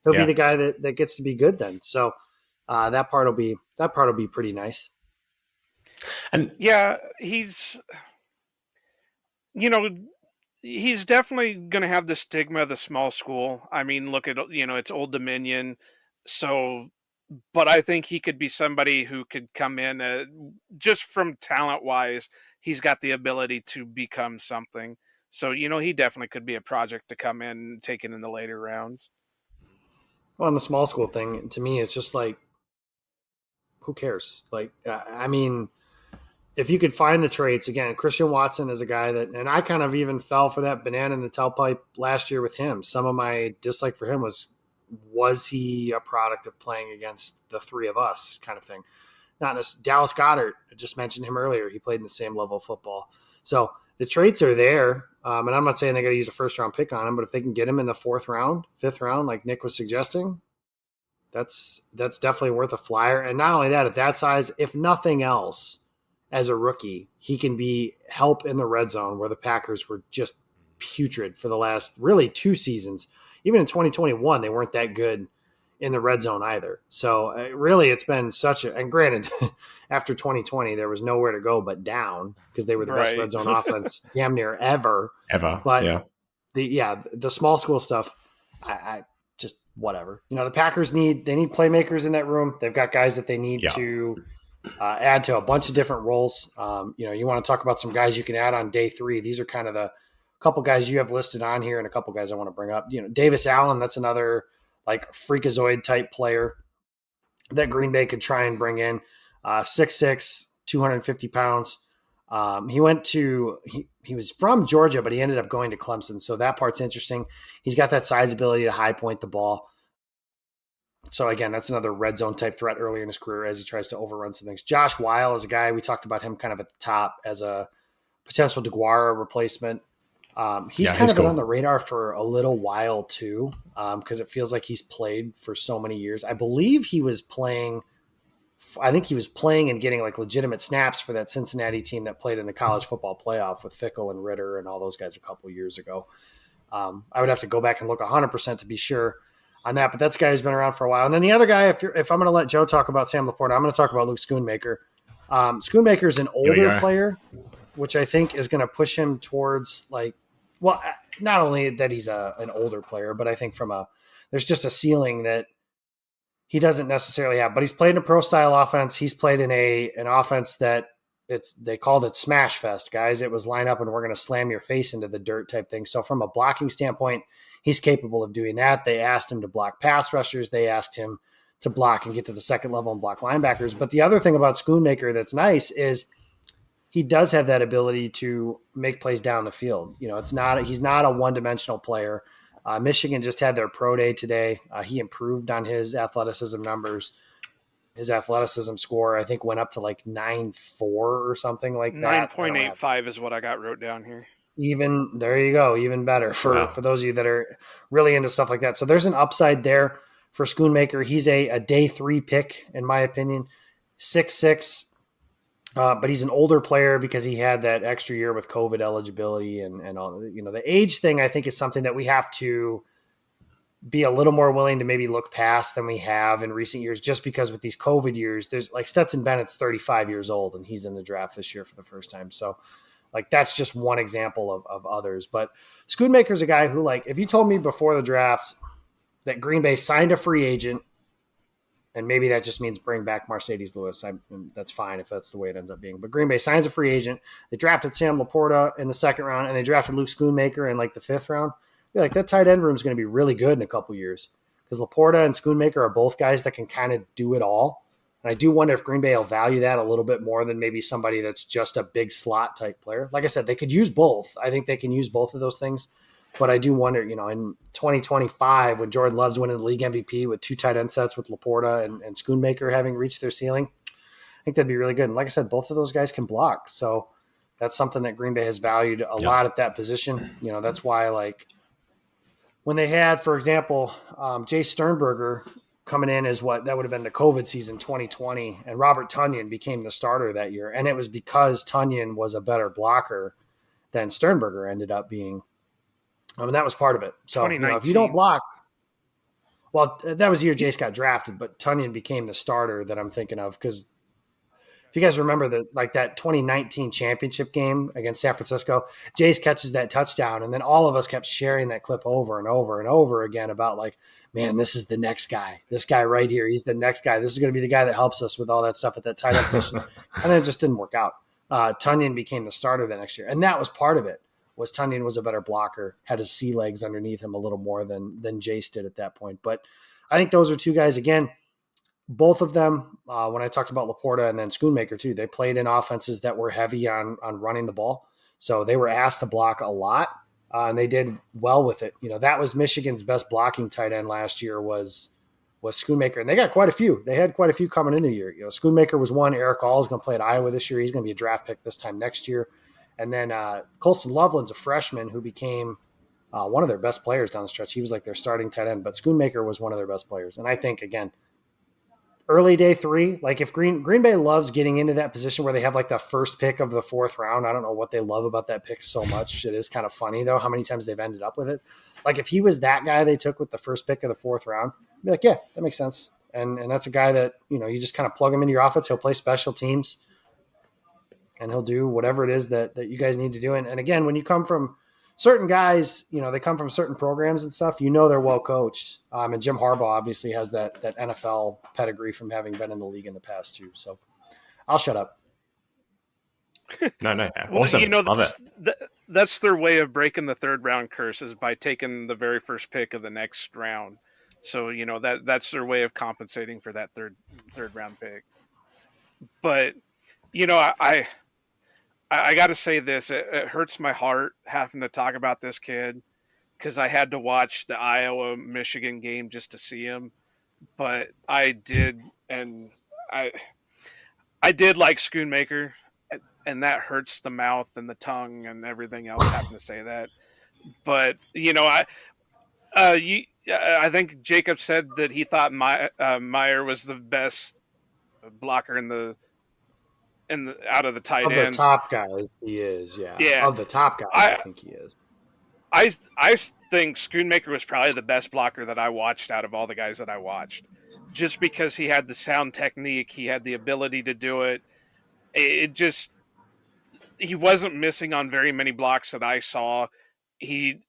the guy that gets to be good then. So that part will be pretty nice. And yeah, he's definitely going to have the stigma of the small school. I mean, look at, it's Old Dominion. So, but I think he could be somebody who could come in just from talent wise, he's got the ability to become something. So, he definitely could be a project to come in, taken in the later rounds. Well, on the small school thing, to me, it's just like, who cares? Like, I mean, if you could find the traits, again, Christian Watson is a guy that, and I kind of even fell for that banana in the tailpipe last year with him. Some of my dislike for him was he a product of playing against the 3 of us kind of thing? Not necessarily. Dallas Goedert, I just mentioned him earlier. He played in the same level of football. So the traits are there. And I'm not saying they got to use a 1st round pick on him, but if they can get him in the 4th round, 5th round, like Nick was suggesting, that's definitely worth a flyer. And not only that, at that size, if nothing else, as a rookie, he can be help in the red zone where the Packers were just putrid for the last really 2 seasons. Even in 2021, they weren't that good in the red zone either. So really it's been and granted, after 2020, there was nowhere to go but down because they were the best red zone offense damn near ever. But the small school stuff, I just whatever. The Packers need playmakers in that room. They've got guys that they need to add to a bunch of different roles. You want to talk about some guys you can add on day 3. These are kind of the couple guys you have listed on here and a couple guys I want to bring up. Davis Allen, that's another like freakazoid type player that Green Bay could try and bring in. 6'6", 250 pounds. He was from Georgia, but he ended up going to Clemson. So that part's interesting. He's got that size ability to high point the ball. So again, that's another red zone type threat earlier in his career as he tries to overrun some things. Josh Weil is a guy, we talked about him kind of at the top as a potential DeGuara replacement. He's been on the radar for a little while too, because it feels like he's played for so many years. I believe he was playing and getting like legitimate snaps for that Cincinnati team that played in the college football playoff with Fickle and Ritter and all those guys a couple of years ago. I would have to go back and look 100% to be sure on that, but that's a guy who's been around for a while. And then the other guy, if I'm going to let Joe talk about Sam Laporta, I'm going to talk about Luke Schoonmaker. Schoonmaker is an older player, which I think is going to push him towards not only that he's an older player, but I think there's just a ceiling that he doesn't necessarily have. But he's played in a pro style offense. He's played in an offense that they called it Smash Fest, guys. It was line up and we're going to slam your face into the dirt type thing. So from a blocking standpoint, he's capable of doing that. They asked him to block pass rushers. They asked him to block and get to the second level and block linebackers. But the other thing about Schoonmaker that's nice is he does have that ability to make plays down the field. He's not a one-dimensional player. Michigan just had their pro day today. He improved on his athleticism numbers. His athleticism score, I think, went up to like 9.4 or something like that. 9.85 is what I got wrote down here. Even there you go. Even better for those of you that are really into stuff like that. So there's an upside there for Schoonmaker. He's a day 3 pick, in my opinion. 6'6", but he's an older player because he had that extra year with COVID eligibility and all. The age thing I think is something that we have to be a little more willing to maybe look past than we have in recent years, just because with these COVID years, there's like Stetson Bennett's 35 years old and he's in the draft this year for the first time. So that's just one example of others. But Schoonmaker's a guy who, if you told me before the draft that Green Bay signed a free agent, and maybe that just means bring back Mercedes Lewis, that's fine if that's the way it ends up being. But Green Bay signs a free agent. They drafted Sam Laporta in the 2nd round, and they drafted Luke Schoonmaker in the 5th round. That tight end room is going to be really good in a couple years because Laporta and Schoonmaker are both guys that can kind of do it all. And I do wonder if Green Bay will value that a little bit more than maybe somebody that's just a big slot type player. Like I said, they could use both. I think they can use both of those things. But I do wonder, in 2025, when Jordan Love's winning the league MVP with 2 tight end sets with Laporta and Schoonmaker having reached their ceiling, I think that'd be really good. And like I said, both of those guys can block. So that's something that Green Bay has valued a lot at that position. That's why, when they had, for example, Jay Sternberger coming in as that would have been the COVID season 2020, and Robert Tonyan became the starter that year. And it was because Tonyan was a better blocker than Sternberger ended up being. That was part of it. So, if you don't block, well, that was the year Jace got drafted, but Tonyan became the starter that I'm thinking of. Because if you guys remember that 2019 championship game against San Francisco, Jace catches that touchdown, and then all of us kept sharing that clip over and over and over again about man, this is the next guy. This guy right here, he's the next guy. This is going to be the guy that helps us with all that stuff at that tight end position. And then it just didn't work out. Tonyan became the starter the next year, and that was part of it. Tonyan was a better blocker, had his sea legs underneath him a little more than Jace did at that point. But I think those are 2 guys, again, both of them, when I talked about Laporta and then Schoonmaker too, they played in offenses that were heavy on running the ball. So they were asked to block a lot, and they did well with it. That was Michigan's best blocking tight end last year was Schoonmaker, and they got quite a few. They had quite a few coming into the year. Schoonmaker was one. Eric All is going to play at Iowa this year. He's going to be a draft pick this time next year. And then Colston Loveland's a freshman who became one of their best players down the stretch. He was their starting tight end, but Schoonmaker was one of their best players. And I think, again, early day 3, like if Green Bay loves getting into that position where they have like the first pick of the 4th round. I don't know what they love about that pick so much. It is kind of funny though how many times they've ended up with it. Like if he was that guy they took with the first pick of the 4th round, I'd be like, yeah, that makes sense. And that's a guy that, you know, you just kind of plug him into your offense. He'll play special teams and he'll do whatever it is that you guys need to do. And again, when you come from certain guys, you know, they come from certain programs and stuff, you know, they're well coached. And Jim Harbaugh obviously has that NFL pedigree from having been in the league in the past too. So I'll shut up. No. Well, Awesome. you know, Love it. that's their way of breaking the 3rd round curse, is by taking the very first pick of the next round. So, you know, that's their way of compensating for that third round pick. But, you know, I got to say this. It hurts my heart having to talk about this kid, because I had to watch the Iowa-Michigan game just to see him. But I did, and I did like Schoonmaker, and that hurts the mouth and the tongue and everything else having to say that. But, you know, I think Jacob said that he thought Meyer was the best blocker in the out of the tight Of the ends. top guys, he is. Yeah. Yeah. Of the top guys, I think he is. I think Schoonmaker was probably the best blocker that I watched out of all the guys that I watched, just because he had the sound technique, he had the ability to do it. It just, he wasn't missing on very many blocks that I saw. He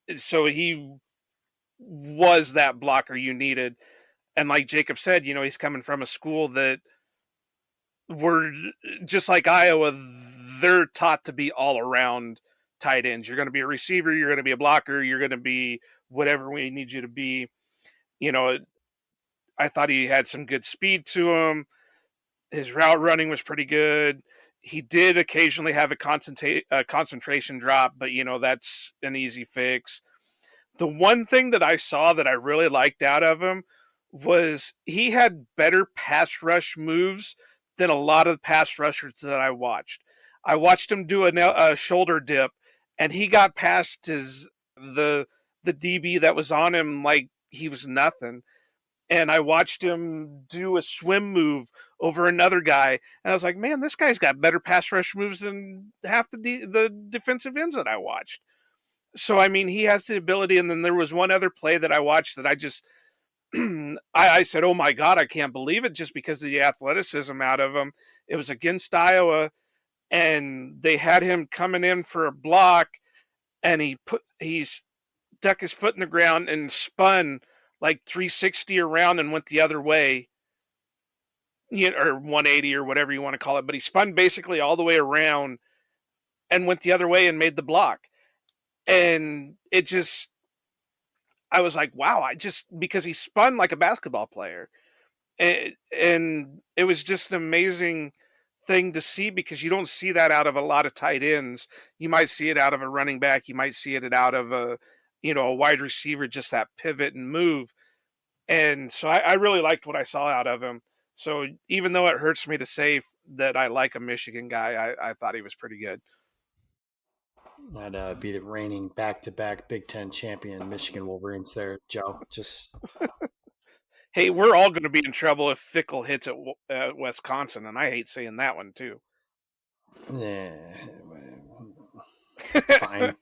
was that blocker you needed. And like Jacob said, you know, he's coming from a school that were just like Iowa. They're taught to be all around tight ends. You're going to be a receiver. You're going to be a blocker. You're going to be whatever we need you to be. You know, I thought he had some good speed to him. His route running was pretty good. He did occasionally have a concentration drop, but, you know, that's an easy fix. The one thing that I saw that I really liked out of him was he had better pass rush moves than a lot of the pass rushers that I watched. I watched him do a shoulder dip, and he got past the DB that was on him like he was nothing. And I watched him do a swim move over another guy, and I was like, man, this guy's got better pass rush moves than half the defensive ends that I watched. So, I mean, he has the ability. And then there was one other play that I watched that I just, I said, oh my God, I can't believe it, just because of the athleticism out of him. It was against Iowa, and they had him coming in for a block, and he stuck his foot in the ground and spun like 360 around and went the other way, you know, or 180 or whatever you want to call it. But he spun basically all the way around and went the other way and made the block. And it just, I was like, wow, because he spun like a basketball player. And it was just an amazing thing to see, because you don't see that out of a lot of tight ends. You might see it out of a running back. You might see it out of a wide receiver, just that pivot and move. And so I really liked what I saw out of him. So even though it hurts me to say that I like a Michigan guy, I thought he was pretty good. That'd be the reigning back-to-back Big Ten champion Michigan Wolverines there, Joe. Just hey, we're all going to be in trouble if Fickle hits at Wisconsin, and I hate saying that one too. Fine.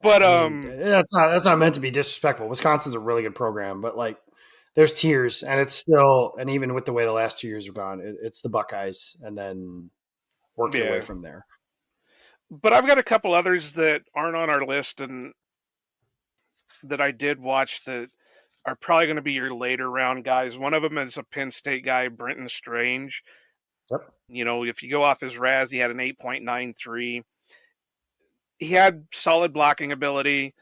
But that's not meant to be disrespectful. Wisconsin's a really good program, but like there's tiers, and it's still, and even with the way the last 2 years have gone, it's the Buckeyes, and then work your way from there. But I've got a couple others that aren't on our list and that I did watch that are probably going to be your later round guys. One of them is a Penn State guy, Brenton Strange. Yep. You know, if you go off his RAS, he had an 8.93. He had solid blocking ability.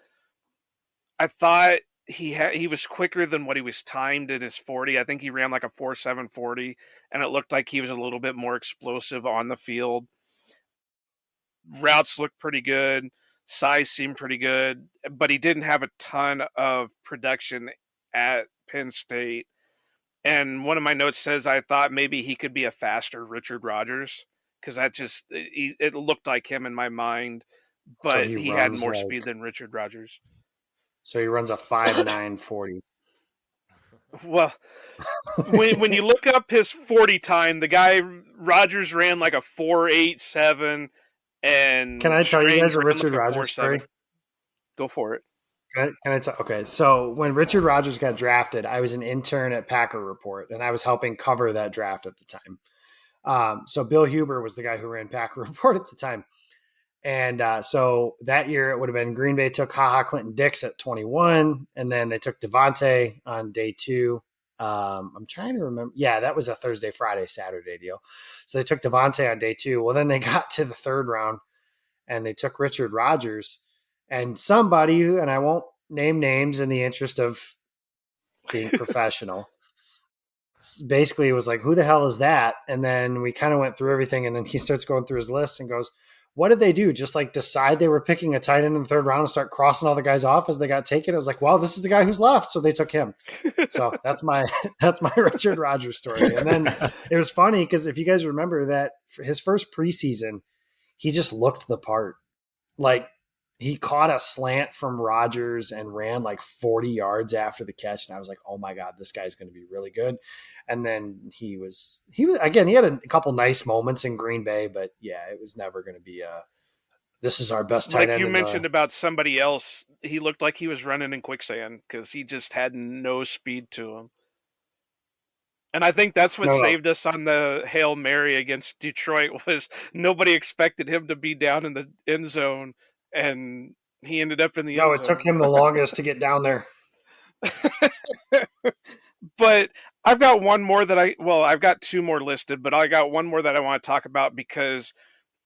I thought he was quicker than what he was timed at his 40. I think he ran like a 4.7 40, and it looked like he was a little bit more explosive on the field. Routes looked pretty good. Size seemed pretty good, but he didn't have a ton of production at Penn State. And one of my notes says I thought maybe he could be a faster Richard Rodgers, because it looked like him in my mind, but so he had more speed than Richard Rodgers. So he runs a 5.9 40. Well, when you look up his 40 time, the guy Rodgers ran like a 4.87 and Can I tell you Strange guys a ran Richard like a Rodgers story? 4.7. Go for it. Can I tell? Okay, so when Richard Rodgers got drafted, I was an intern at Packer Report, and I was helping cover that draft at the time. So Bill Huber was the guy who ran Packer Report at the time. And so that year it would have been Green Bay took HaHa Clinton Dix at 21, and then they took Devontae on day 2. I'm trying to remember. Yeah, that was a Thursday, Friday, Saturday deal. So they took Devontae on day 2. Well, then they got to the third round, and they took Richard Rodgers. And somebody, and I won't name names in the interest of being professional, basically it was like, who the hell is that? And then we kind of went through everything, and then he starts going through his list and goes, what did they do? Just like decide they were picking a tight end in the third round and start crossing all the guys off as they got taken? I was like, well, this is the guy who's left. So they took him. So that's my Richard Rodgers story. And then it was funny because if you guys remember that for his first preseason, he just looked the part. Like, he caught a slant from Rodgers and ran like 40 yards after the catch. And I was like, oh my God, this guy's going to be really good. And then he was again, he had a couple nice moments in Green Bay, but yeah, it was never going to be this is our best tight end. Like you mentioned about somebody else, he looked like he was running in quicksand because he just had no speed to him. And I think that's what saved us on the Hail Mary against Detroit was nobody expected him to be down in the end zone, and he ended up in the end zone. No, it took him the longest to get down there. But I've got one more I've got 2 more listed, but I got one more that I want to talk about because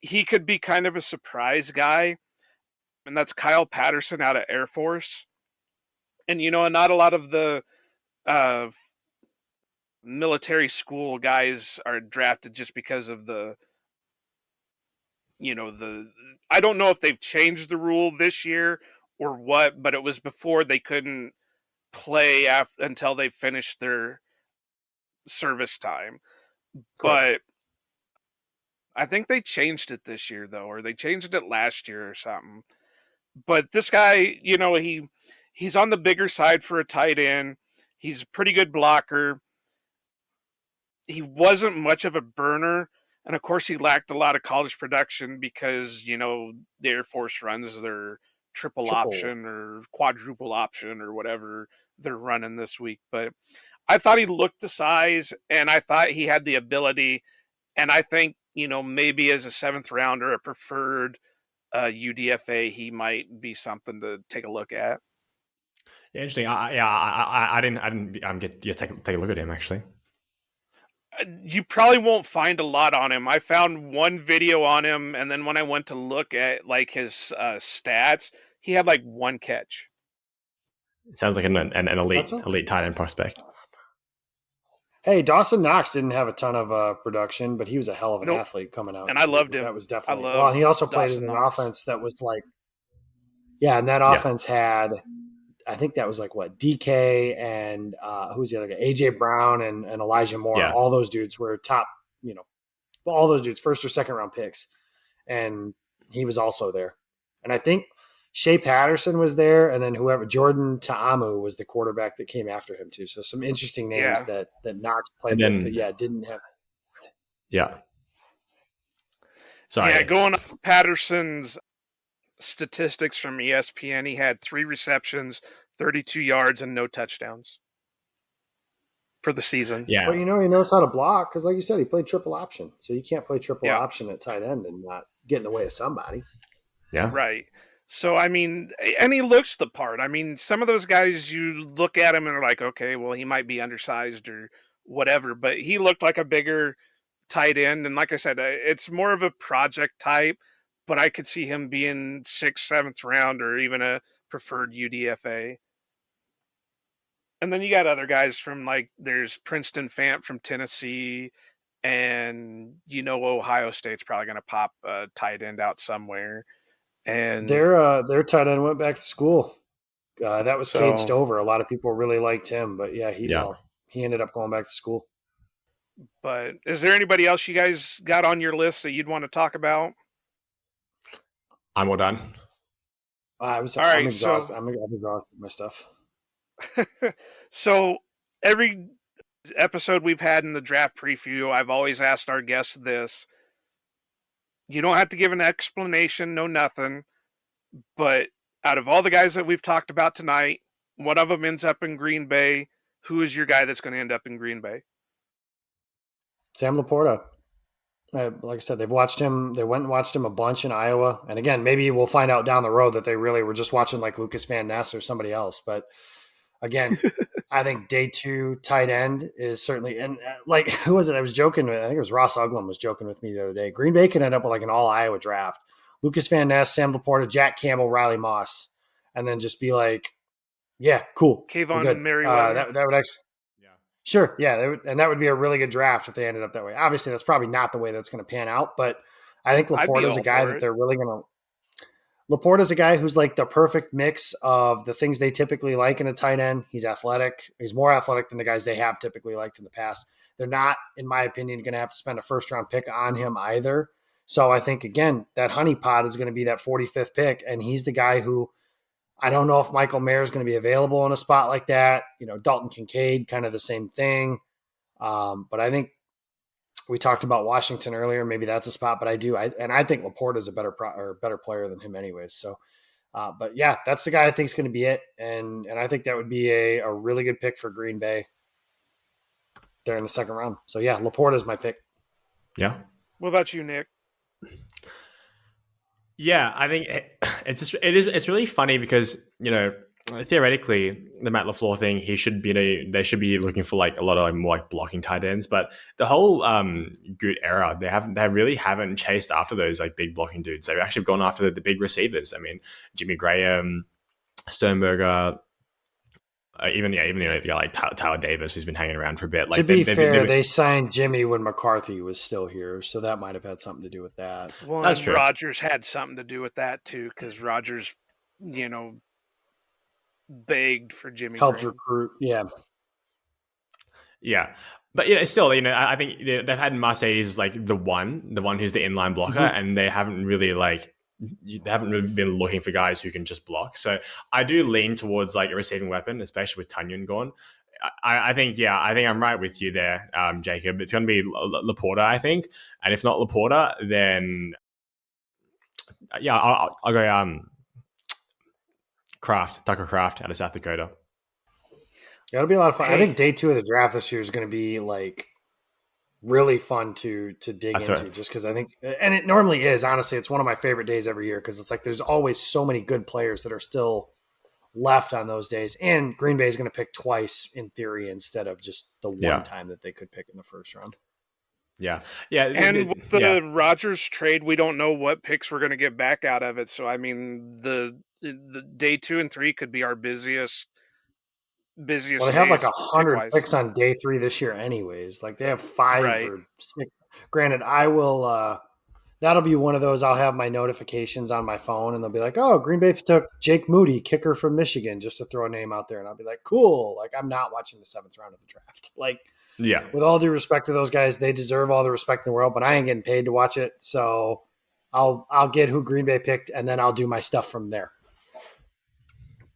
he could be kind of a surprise guy, and that's Kyle Patterson out of Air Force. And, not a lot of the military school guys are drafted just because of I don't know if they've changed the rule this year or what, but it was before they couldn't play until they finished their service time. But I think they changed it this year though, or they changed it last year or something. But this guy, he's on the bigger side for a tight end. He's a pretty good blocker. He wasn't much of a burner, and of course he lacked a lot of college production because, the Air Force runs their triple option or quadruple option or whatever they're running this week. But I thought he looked the size, and I thought he had the ability, and I think, maybe as a 7th rounder, a preferred UDFA, he might be something to take a look at. Yeah, interesting. I didn't get you take a look at him actually. You probably won't find a lot on him. I found one video on him, and then when I went to look at like his stats, he had like 1 catch. It sounds like an elite tight end prospect. Hey, Dawson Knox didn't have a ton of production, but he was a hell of an athlete coming out. And I loved him. That was definitely well. He also played in an offense that was like, and that offense had, I think that was like what, DK and who's the other guy? AJ Brown and Elijah Moore. Yeah. All those dudes were top, all those dudes, 1st or 2nd round picks. And he was also there. And I think Shea Patterson was there, and then Jordan Ta'amu was the quarterback that came after him too. So some interesting names that Knox played with, but didn't have. Yeah. Sorry. Yeah, going off Patterson's statistics from ESPN, he had 3 receptions, 32 yards, and no touchdowns for the season. Yeah. But he knows how to block because, like you said, he played triple option. So you can't play triple option at tight end and not get in the way of somebody. Yeah. Right. So, I mean, and he looks the part. I mean, some of those guys, you look at him and are like, okay, well, he might be undersized or whatever, but he looked like a bigger tight end. And like I said, it's more of a project type, but I could see him being 6th, 7th round or even a preferred UDFA. And then you got other guys from like, there's Princeton Fant from Tennessee, and Ohio State's probably going to pop a tight end out somewhere. And their tight end went back to school. That was Cade Stover. A lot of people really liked him, but he ended up going back to school. But is there anybody else you guys got on your list that you'd want to talk about? I'm all done. I'm exhausted. I'm exhausted with my stuff. So every episode we've had in the draft preview, I've always asked our guests this. You don't have to give an explanation, no nothing. But out of all the guys that we've talked about tonight, one of them ends up in Green Bay. Who is your guy that's going to end up in Green Bay? Sam Laporta. Like I said, they've watched him. They went and watched him a bunch in Iowa. And again, maybe we'll find out down the road that they really were just watching like Lucas Van Ness or somebody else. But again, I think day 2 tight end is certainly, and like, who was it? I was joking with, I think it was Ross Uglum was joking with me the other day. Green Bay could end up with like an all Iowa draft. Lucas Van Ness, Sam Laporta, Jack Campbell, Riley Moss, and then just be like, yeah, cool. Kayvon Merriweather. That would actually, sure. Yeah. That would be a really good draft if they ended up that way. Obviously that's probably not the way that's going to pan out, but I think Laporta is a guy that they're really going to, Laporta's a guy who's like the perfect mix of the things they typically like in a tight end. He's athletic. He's more athletic than the guys they have typically liked in the past. They're not, in my opinion, going to have to spend a first-round pick on him either. So I think, again, that honeypot is going to be that 45th pick, and he's the guy who I don't know if Michael Mayer is going to be available in a spot like that. Dalton Kincaid, kind of the same thing. But I think we talked about Washington earlier. Maybe that's a spot, but I think Laporta is a better player than him anyways. So, but yeah, that's the guy I think is going to be it. And I think that would be a really good pick for Green Bay there in the second round. So yeah, Laporta is my pick. Yeah. What about you, Nick? Yeah, I think it's really funny because, theoretically the Matt LaFleur thing, they should be looking for like a lot of more like blocking tight ends, but the whole good era, they really haven't chased after those like big blocking dudes. They've actually gone after the big receivers. I mean, Jimmy Graham, Sternberger, even the guy like Tyler Davis, who's been hanging around for a bit. Like, to be fair, they signed Jimmy when McCarthy was still here, so that might have had something to do with that. Well, that's true. Rodgers had something to do with that too, because Rodgers, begged for Jimmy. Helped recruit, yeah. But still, I think they've had Mercedes like the one who's the inline blocker, and they haven't really been looking for guys who can just block. So I do lean towards like a receiving weapon, especially with Tunyon gone. I think I'm right with you there, Jacob. It's going to be Laporta, I think, and if not Laporta, then I'll go Tucker Kraft out of South Dakota. It'll be a lot of fun. I think day 2 of the draft this year is going to be like really fun to dig into, just because I think, and it normally is, honestly, it's one of my favorite days every year because it's like there's always so many good players that are still left on those days, and Green Bay is going to pick twice in theory instead of just the one time that they could pick in the first round. Yeah. And with the Rodgers trade, we don't know what picks we're going to get back out of it. So I mean, the day 2 and 3 could be our busiest. Well, they have like 100 picks on day 3 this year, anyways. Like they have 5 or 6. Granted, I will. That'll be one of those. I'll have my notifications on my phone, and they'll be like, "Oh, Green Bay took Jake Moody, kicker from Michigan," just to throw a name out there, and I'll be like, "Cool." Like I'm not watching the 7th round of the draft. Like, with all due respect to those guys, they deserve all the respect in the world, but I ain't getting paid to watch it, so I'll get who Green Bay picked, and then I'll do my stuff from there.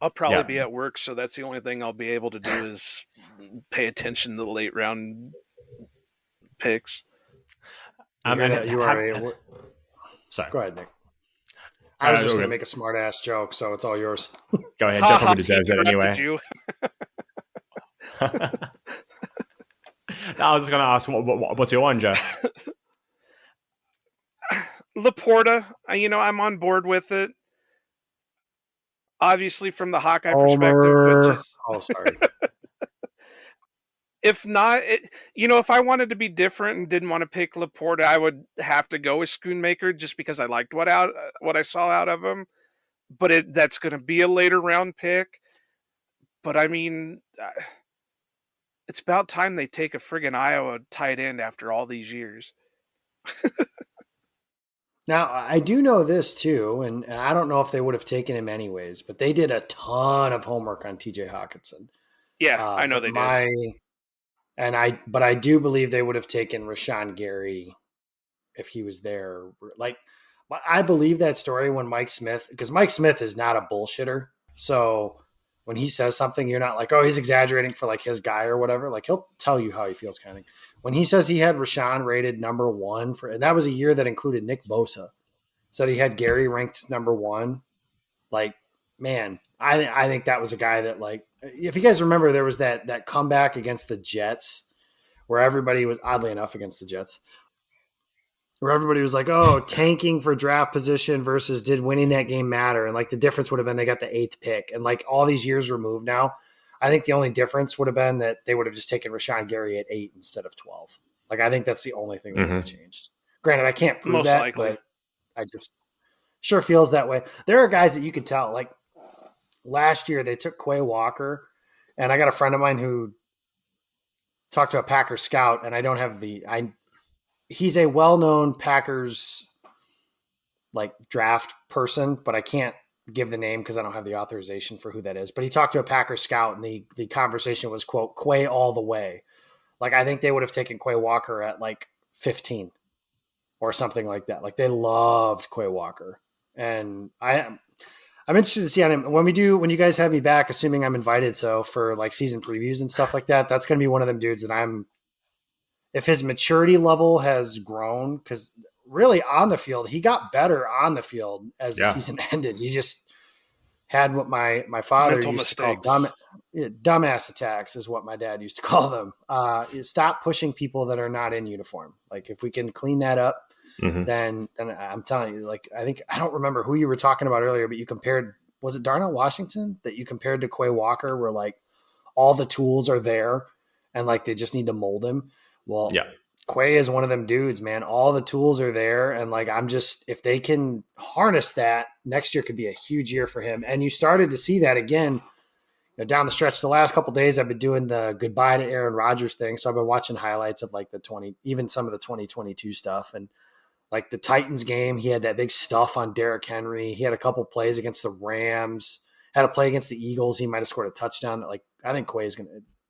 I'll probably be at work, so that's the only thing I'll be able to do is pay attention to the late round picks. Sorry. Go ahead, Nick. I was just going to make a smart ass joke, so it's all yours. Go ahead. Jeff probably deserves it anyway. I was just going to ask, what's your one, Joe? Laporta. I'm on board with it. Obviously, from the Hawkeye perspective. Sorry. If not, if I wanted to be different and didn't want to pick Laporta, I would have to go with Schoonmaker just because I liked what I saw out of him. But that's going to be a later round pick. But I mean, it's about time they take a friggin' Iowa tight end after all these years. Now, I do know this too, and I don't know if they would have taken him anyways, but they did a ton of homework on TJ Hawkinson. Yeah, I know they did. But I do believe they would have taken Rashawn Gary if he was there. Like, I believe that story when Mike Smith, because Mike Smith is not a bullshitter. So when he says something, you're not like, oh, he's exaggerating for like his guy or whatever. Like he'll tell you how he feels kind of thing. When he says he had Rashawn rated number 1 and that was a year that included Nick Bosa. Said he had Gary ranked number 1. Like, man, I think that was a guy that, like, if you guys remember, there was that comeback against the Jets where everybody was, oddly enough, against the Jets, where everybody was like, oh, tanking for draft position versus did winning that game matter? And like the difference would have been they got the 8th pick. And like all these years removed now, I think the only difference would have been that they would have just taken Rashawn Gary at 8 instead of 12. Like, I think that's the only thing that would have changed. Granted, I can't prove Most that, likely. but I just sure feels that way. There are guys that you could tell. Like last year, they took Quay Walker, and I got a friend of mine who talked to a Packers scout, and I don't have he's a well-known Packers like draft person, but I can't give the name because I don't have the authorization for who that is. But he talked to a Packers scout, and the conversation was, quote, Quay all the way. Like, I think they would have taken Quay Walker at like 15 or something like that. Like, they loved Quay Walker. And I'm interested to see on him when you guys have me back, assuming I'm invited. So for like season previews and stuff like that, that's going to be one of them dudes that if his maturity level has grown, because really on the field, he got better on the field as the season ended. He just had what my father used to call dumbass attacks, is what my dad used to call them. Stop pushing people that are not in uniform. Like, if we can clean that up, then I'm telling you, like, I don't remember who you were talking about earlier, but you compared, was it Darnell Washington that you compared to Quay Walker, where like all the tools are there and like they just need to mold him? Well, Quay is one of them dudes, man. All the tools are there. And like, if they can harness that, next year could be a huge year for him. And you started to see that again, down the stretch. The last couple of days, I've been doing the goodbye to Aaron Rodgers thing. So I've been watching highlights of like even some of the 2022 stuff. And like the Titans game, he had that big stuff on Derrick Henry. He had a couple plays against the Rams, had a play against the Eagles. He might've scored a touchdown. Like, I think Quay is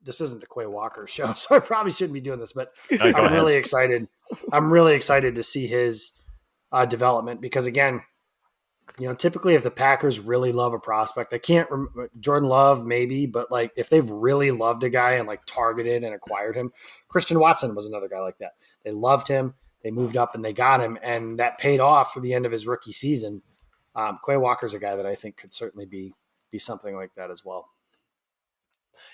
this isn't the Quay Walker show, so I probably shouldn't be doing this, but I'm really excited. I'm really excited to see his development because, again, typically if the Packers really love a prospect, they can't Jordan Love maybe, but like if they've really loved a guy and like targeted and acquired him, Christian Watson was another guy like that. They loved him, they moved up and they got him, and that paid off for the end of his rookie season. Quay Walker's a guy that I think could certainly be something like that as well.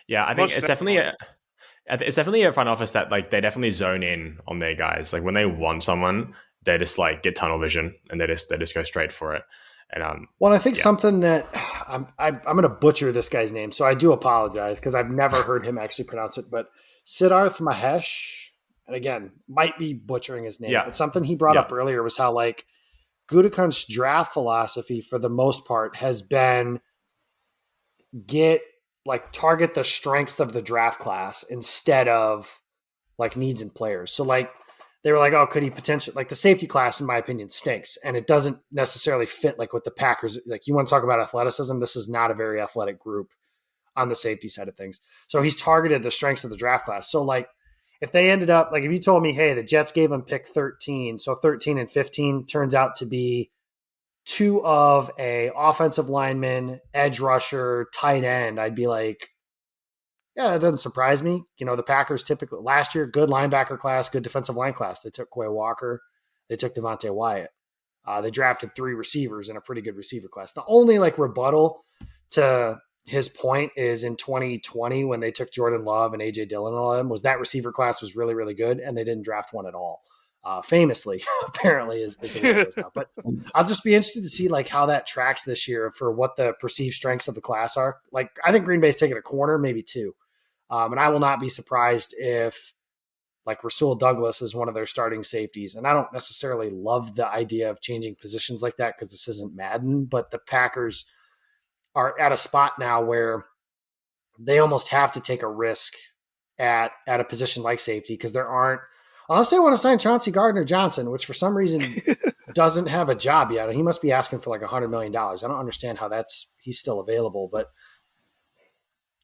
Yeah, I think it's definitely a front office that like they definitely zone in on their guys. Like when they want someone, they just like get tunnel vision and they just go straight for it. And well, I think something that I'm going to butcher this guy's name, so I do apologize because I've never heard him actually pronounce it. But Siddharth Mahesh, and again, might be butchering his name, but something he brought up earlier was how like Gutekunst's draft philosophy for the most part has been target the strengths of the draft class instead of like needs and players. So like they were like, oh, could he potentially, like the safety class in my opinion stinks and it doesn't necessarily fit like with the Packers. Like, you want to talk about athleticism, this is not a very athletic group on the safety side of things. So he's targeted the strengths of the draft class. So like if they ended up, like if you told me, hey, the Jets gave him pick 13, so 13 and 15 turns out to be 2 of a offensive lineman, edge rusher, tight end, I'd be like, yeah, that doesn't surprise me. The Packers typically last year, good linebacker class, good defensive line class. They took Quay Walker. They took Devontae Wyatt. They drafted 3 receivers in a pretty good receiver class. The only like rebuttal to his point is in 2020 when they took Jordan Love and AJ Dillon and all of them was that receiver class was really, really good. And they didn't draft one at all. Famously, apparently is the way it goes now. But I'll just be interested to see like how that tracks this year for what the perceived strengths of the class are. Like, I think Green Bay's taking a corner, maybe 2. And I will not be surprised if like Rasul Douglas is one of their starting safeties. And I don't necessarily love the idea of changing positions like that because this isn't Madden, but the Packers are at a spot now where they almost have to take a risk at a position like safety because there aren't, unless they want to sign Chauncey Gardner-Johnson, which for some reason doesn't have a job yet. He must be asking for like $100 million. I don't understand how he's still available, but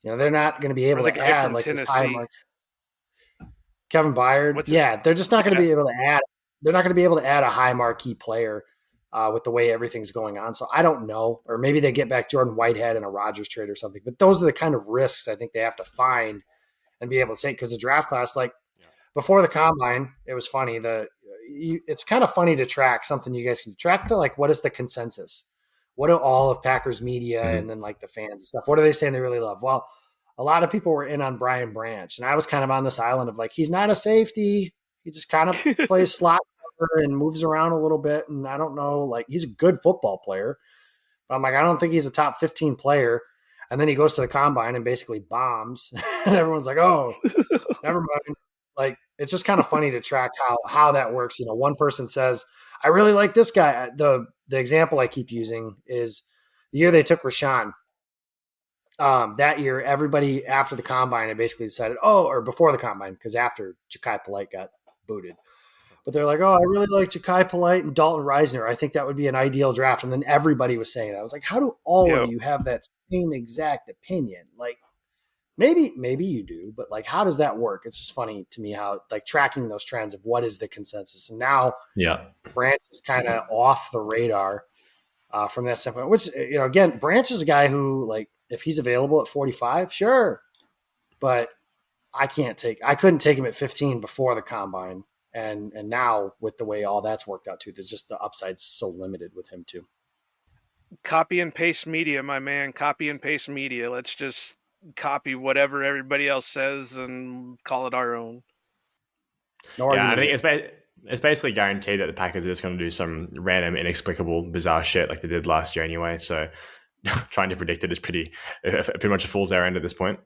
they're not going to be able to add like this high mark. Kevin Byard. They're just not going to be able to add. They're not going to be able to add a high marquee player with the way everything's going on. So I don't know, or maybe they get back Jordan Whitehead in a Rodgers trade or something. But those are the kind of risks I think they have to find and be able to take, because the draft class, like before the combine, it was funny. It's kind of funny to track something you guys can track. Like, what is the consensus? What do all of Packers media and then like the fans and stuff, what are they saying they really love? Well, a lot of people were in on Brian Branch, and I was kind of on this island of like, he's not a safety. He just kind of plays slot and moves around a little bit. And I don't know, like, he's a good football player, but I'm like, I don't think he's a top 15 player. And then he goes to the combine and basically bombs. And everyone's like, oh, never mind. Like, it's just kind of funny to track how that works. You know, one person says, I really like this guy. The example I keep using is the year they took Rashawn. That year, everybody after the combine had basically decided, or before the combine, because after Ja'Kai Polite got booted. But they're like, I really like Ja'Kai Polite and Dalton Reisner. I think that would be an ideal draft. And then everybody was saying that. I was like, how do all of you have that same exact opinion? Like, maybe you do, but like, how does that work? It's just funny to me how, like, tracking those trends of what is the consensus. And now Branch is kind of off the radar from that standpoint, which, you know, again, Branch is a guy who, like, if he's available at 45, sure. But I couldn't take him at 15 before the combine. And now with the way all that's worked out too, there's just the upside's so limited with him too. Copy and paste media, my man. Copy and paste media. Let's just copy whatever everybody else says and call it our own. I think it's basically guaranteed that the Packers are just going to do some random, inexplicable, bizarre shit like they did last year anyway. So trying to predict it is pretty much a fool's errand at this point.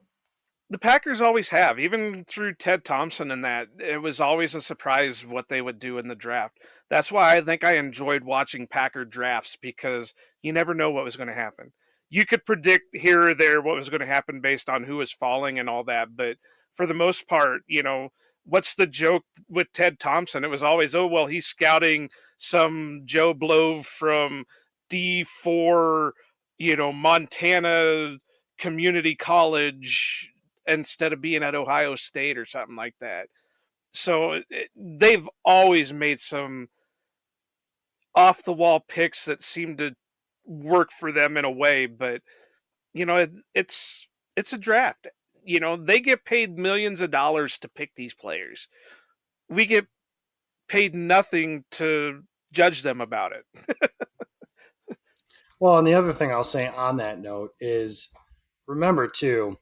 The Packers always have, even through Ted Thompson and that. It was always a surprise what they would do in the draft. That's why I think I enjoyed watching Packer drafts, because you never know what was going to happen. You could predict here or there what was going to happen based on who was falling and all that, but for the most part, you know, what's the joke with Ted Thompson? It was always, he's scouting some Joe Blow from D4, you know, Montana Community College, instead of being at Ohio State or something like that. So they've always made some off-the-wall picks that seem to work for them in a way, but, you know, it's a draft. You know, they get paid millions of dollars to pick these players. We get paid nothing to judge them about it. Well, and the other thing I'll say on that note is, remember too,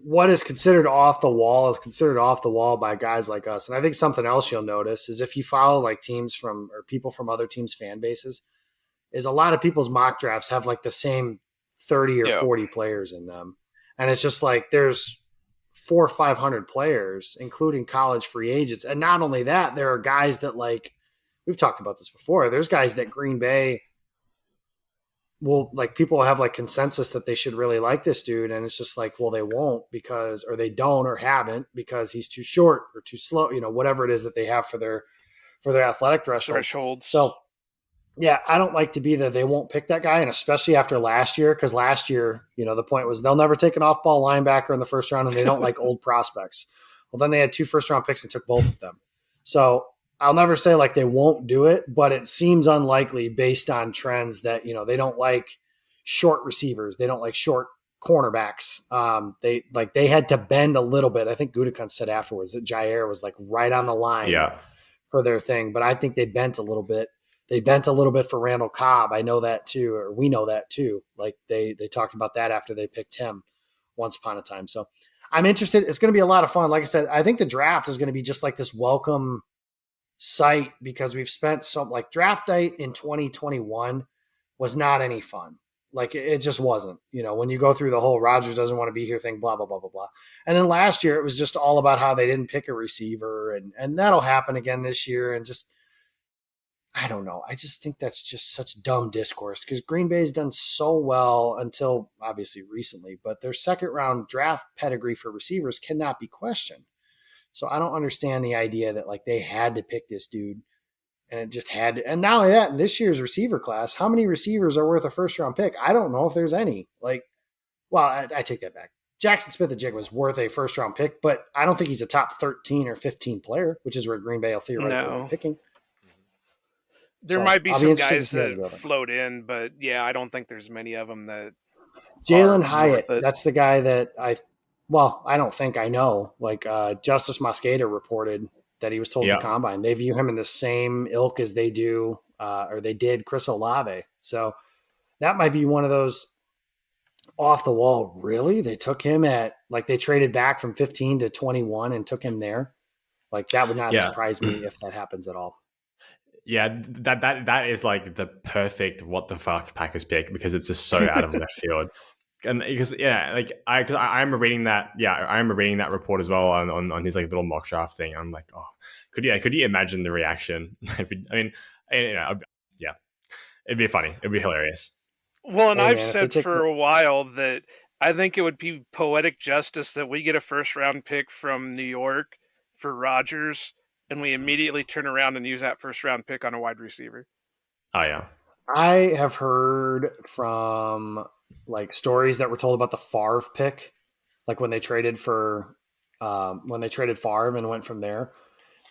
what is considered off the wall is considered off the wall by guys like us. And I think something else you'll notice is, if you follow like teams from, or people from other teams' fan bases, is a lot of people's mock drafts have like the same 30 or 40 players in them. And it's just like, there's 400 or 500 players, including college free agents. And not only that, there are guys that, like, we've talked about this before. There's guys that Green Bay will, like, people have like consensus that they should really like this dude. And it's just like, well, they won't because, or they don't, or haven't because he's too short or too slow, you know, whatever it is that they have for their athletic thresholds. So yeah, I don't like to be that they won't pick that guy. And especially after last year, because last year, you know, the point was they'll never take an off-ball linebacker in the first round, and they don't like old prospects. Well, then they had 2 first-round picks and took both of them. So I'll never say like they won't do it, but it seems unlikely based on trends that, you know, they don't like short receivers. They don't like short cornerbacks. They had to bend a little bit. I think Gutekunst said afterwards that Jair was like right on the line for their thing, but I think they bent a little bit. They bent a little bit for Randall Cobb. I know that too, or we know that too. Like they talked about that after they picked him once upon a time. So I'm interested. It's going to be a lot of fun. Like I said, I think the draft is going to be just like this welcome sight, because we've spent like draft night in 2021 was not any fun. Like it just wasn't, you know, when you go through the whole Rodgers doesn't want to be here thing, blah, blah, blah, blah, blah. And then last year it was just all about how they didn't pick a receiver, and that'll happen again this year. And just, I don't know. I just think that's just such dumb discourse, because Green Bay's done so well until obviously recently, but their second round draft pedigree for receivers cannot be questioned. So I don't understand the idea that like they had to pick this dude, and it just had to. And not only that, in this year's receiver class, how many receivers are worth a first round pick? I don't know if there's any. Like, well, I take that back. Jackson Smith-Njigba was worth a first round pick, but I don't think he's a top 13 or 15 player, which is where Green Bay will theoretically be picking. There So might be I'll be some interested to guys see how they that go. float in, but yeah, I don't think there's many of them that Jalen are Hyatt, worth it. that's the guy that I don't think I know. Like Justice Mosqueda reported that he was told Yeah. the combine they view him in the same ilk as they do or they did Chris Olave. So that might be one of those off the wall. Really, they took him at like they traded back from 15 to 21 and took him there. Like that would not Yeah. surprise me if that happens at all. Yeah, that is like the perfect what the fuck Packers pick because it's just so out of left field. And because like I remember reading that. Yeah, I remember reading that report as well on his like little mock draft thing. I'm like, oh, could you imagine the reaction? Yeah, it'd be funny. It'd be hilarious. Well, and Hey I've man, if they said take for a while that I think it would be poetic justice that we get a first round pick from New York for Rodgers, and we immediately turn around and use that first round pick on a wide receiver. Oh yeah, I have heard from like stories that were told about the Favre pick, like when they traded Favre and went from there,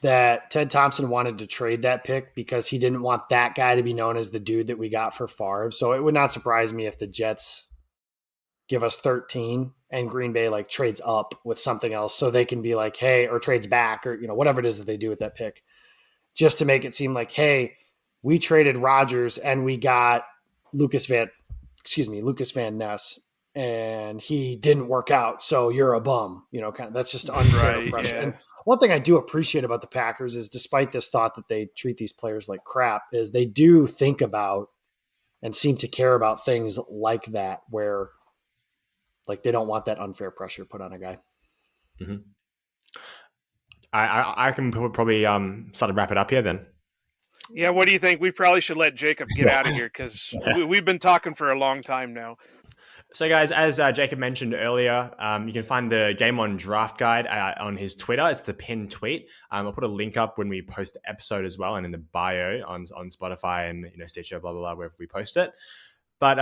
that Ted Thompson wanted to trade that pick because he didn't want that guy to be known as the dude that we got for Favre. So it would not surprise me if the Jets give us 13 and Green Bay like trades up with something else so they can be like, hey, or trades back or, whatever it is that they do with that pick just to make it seem like, hey, we traded Rodgers and we got Lucas Van Ness and he didn't work out. So you're a bum, kind of, that's just unfair Right, pressure. yeah. And one thing I do appreciate about the Packers is despite this thought that they treat these players like crap is they do think about and seem to care about things like that, where like they don't want that unfair pressure put on a guy. Mm-hmm. I can probably start to wrap it up here then. Yeah, what do you think? We probably should let Jacob get out of here because we've been talking for a long time now. So, guys, as Jacob mentioned earlier, you can find the GameOn Draft Guide on his Twitter. It's the pinned tweet. I'll put a link up when we post the episode as well, and in the bio on Spotify and Stitcher, blah blah blah, wherever we post it. But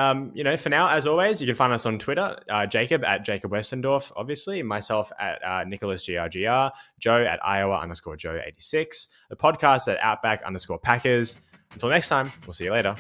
for now, as always, you can find us on Twitter. Jacob at Jacob Westendorf, obviously. Myself at Nicholas GRGR. Joe at Iowa_Joe86. The podcast at Outback_Packers. Until next time, we'll see you later.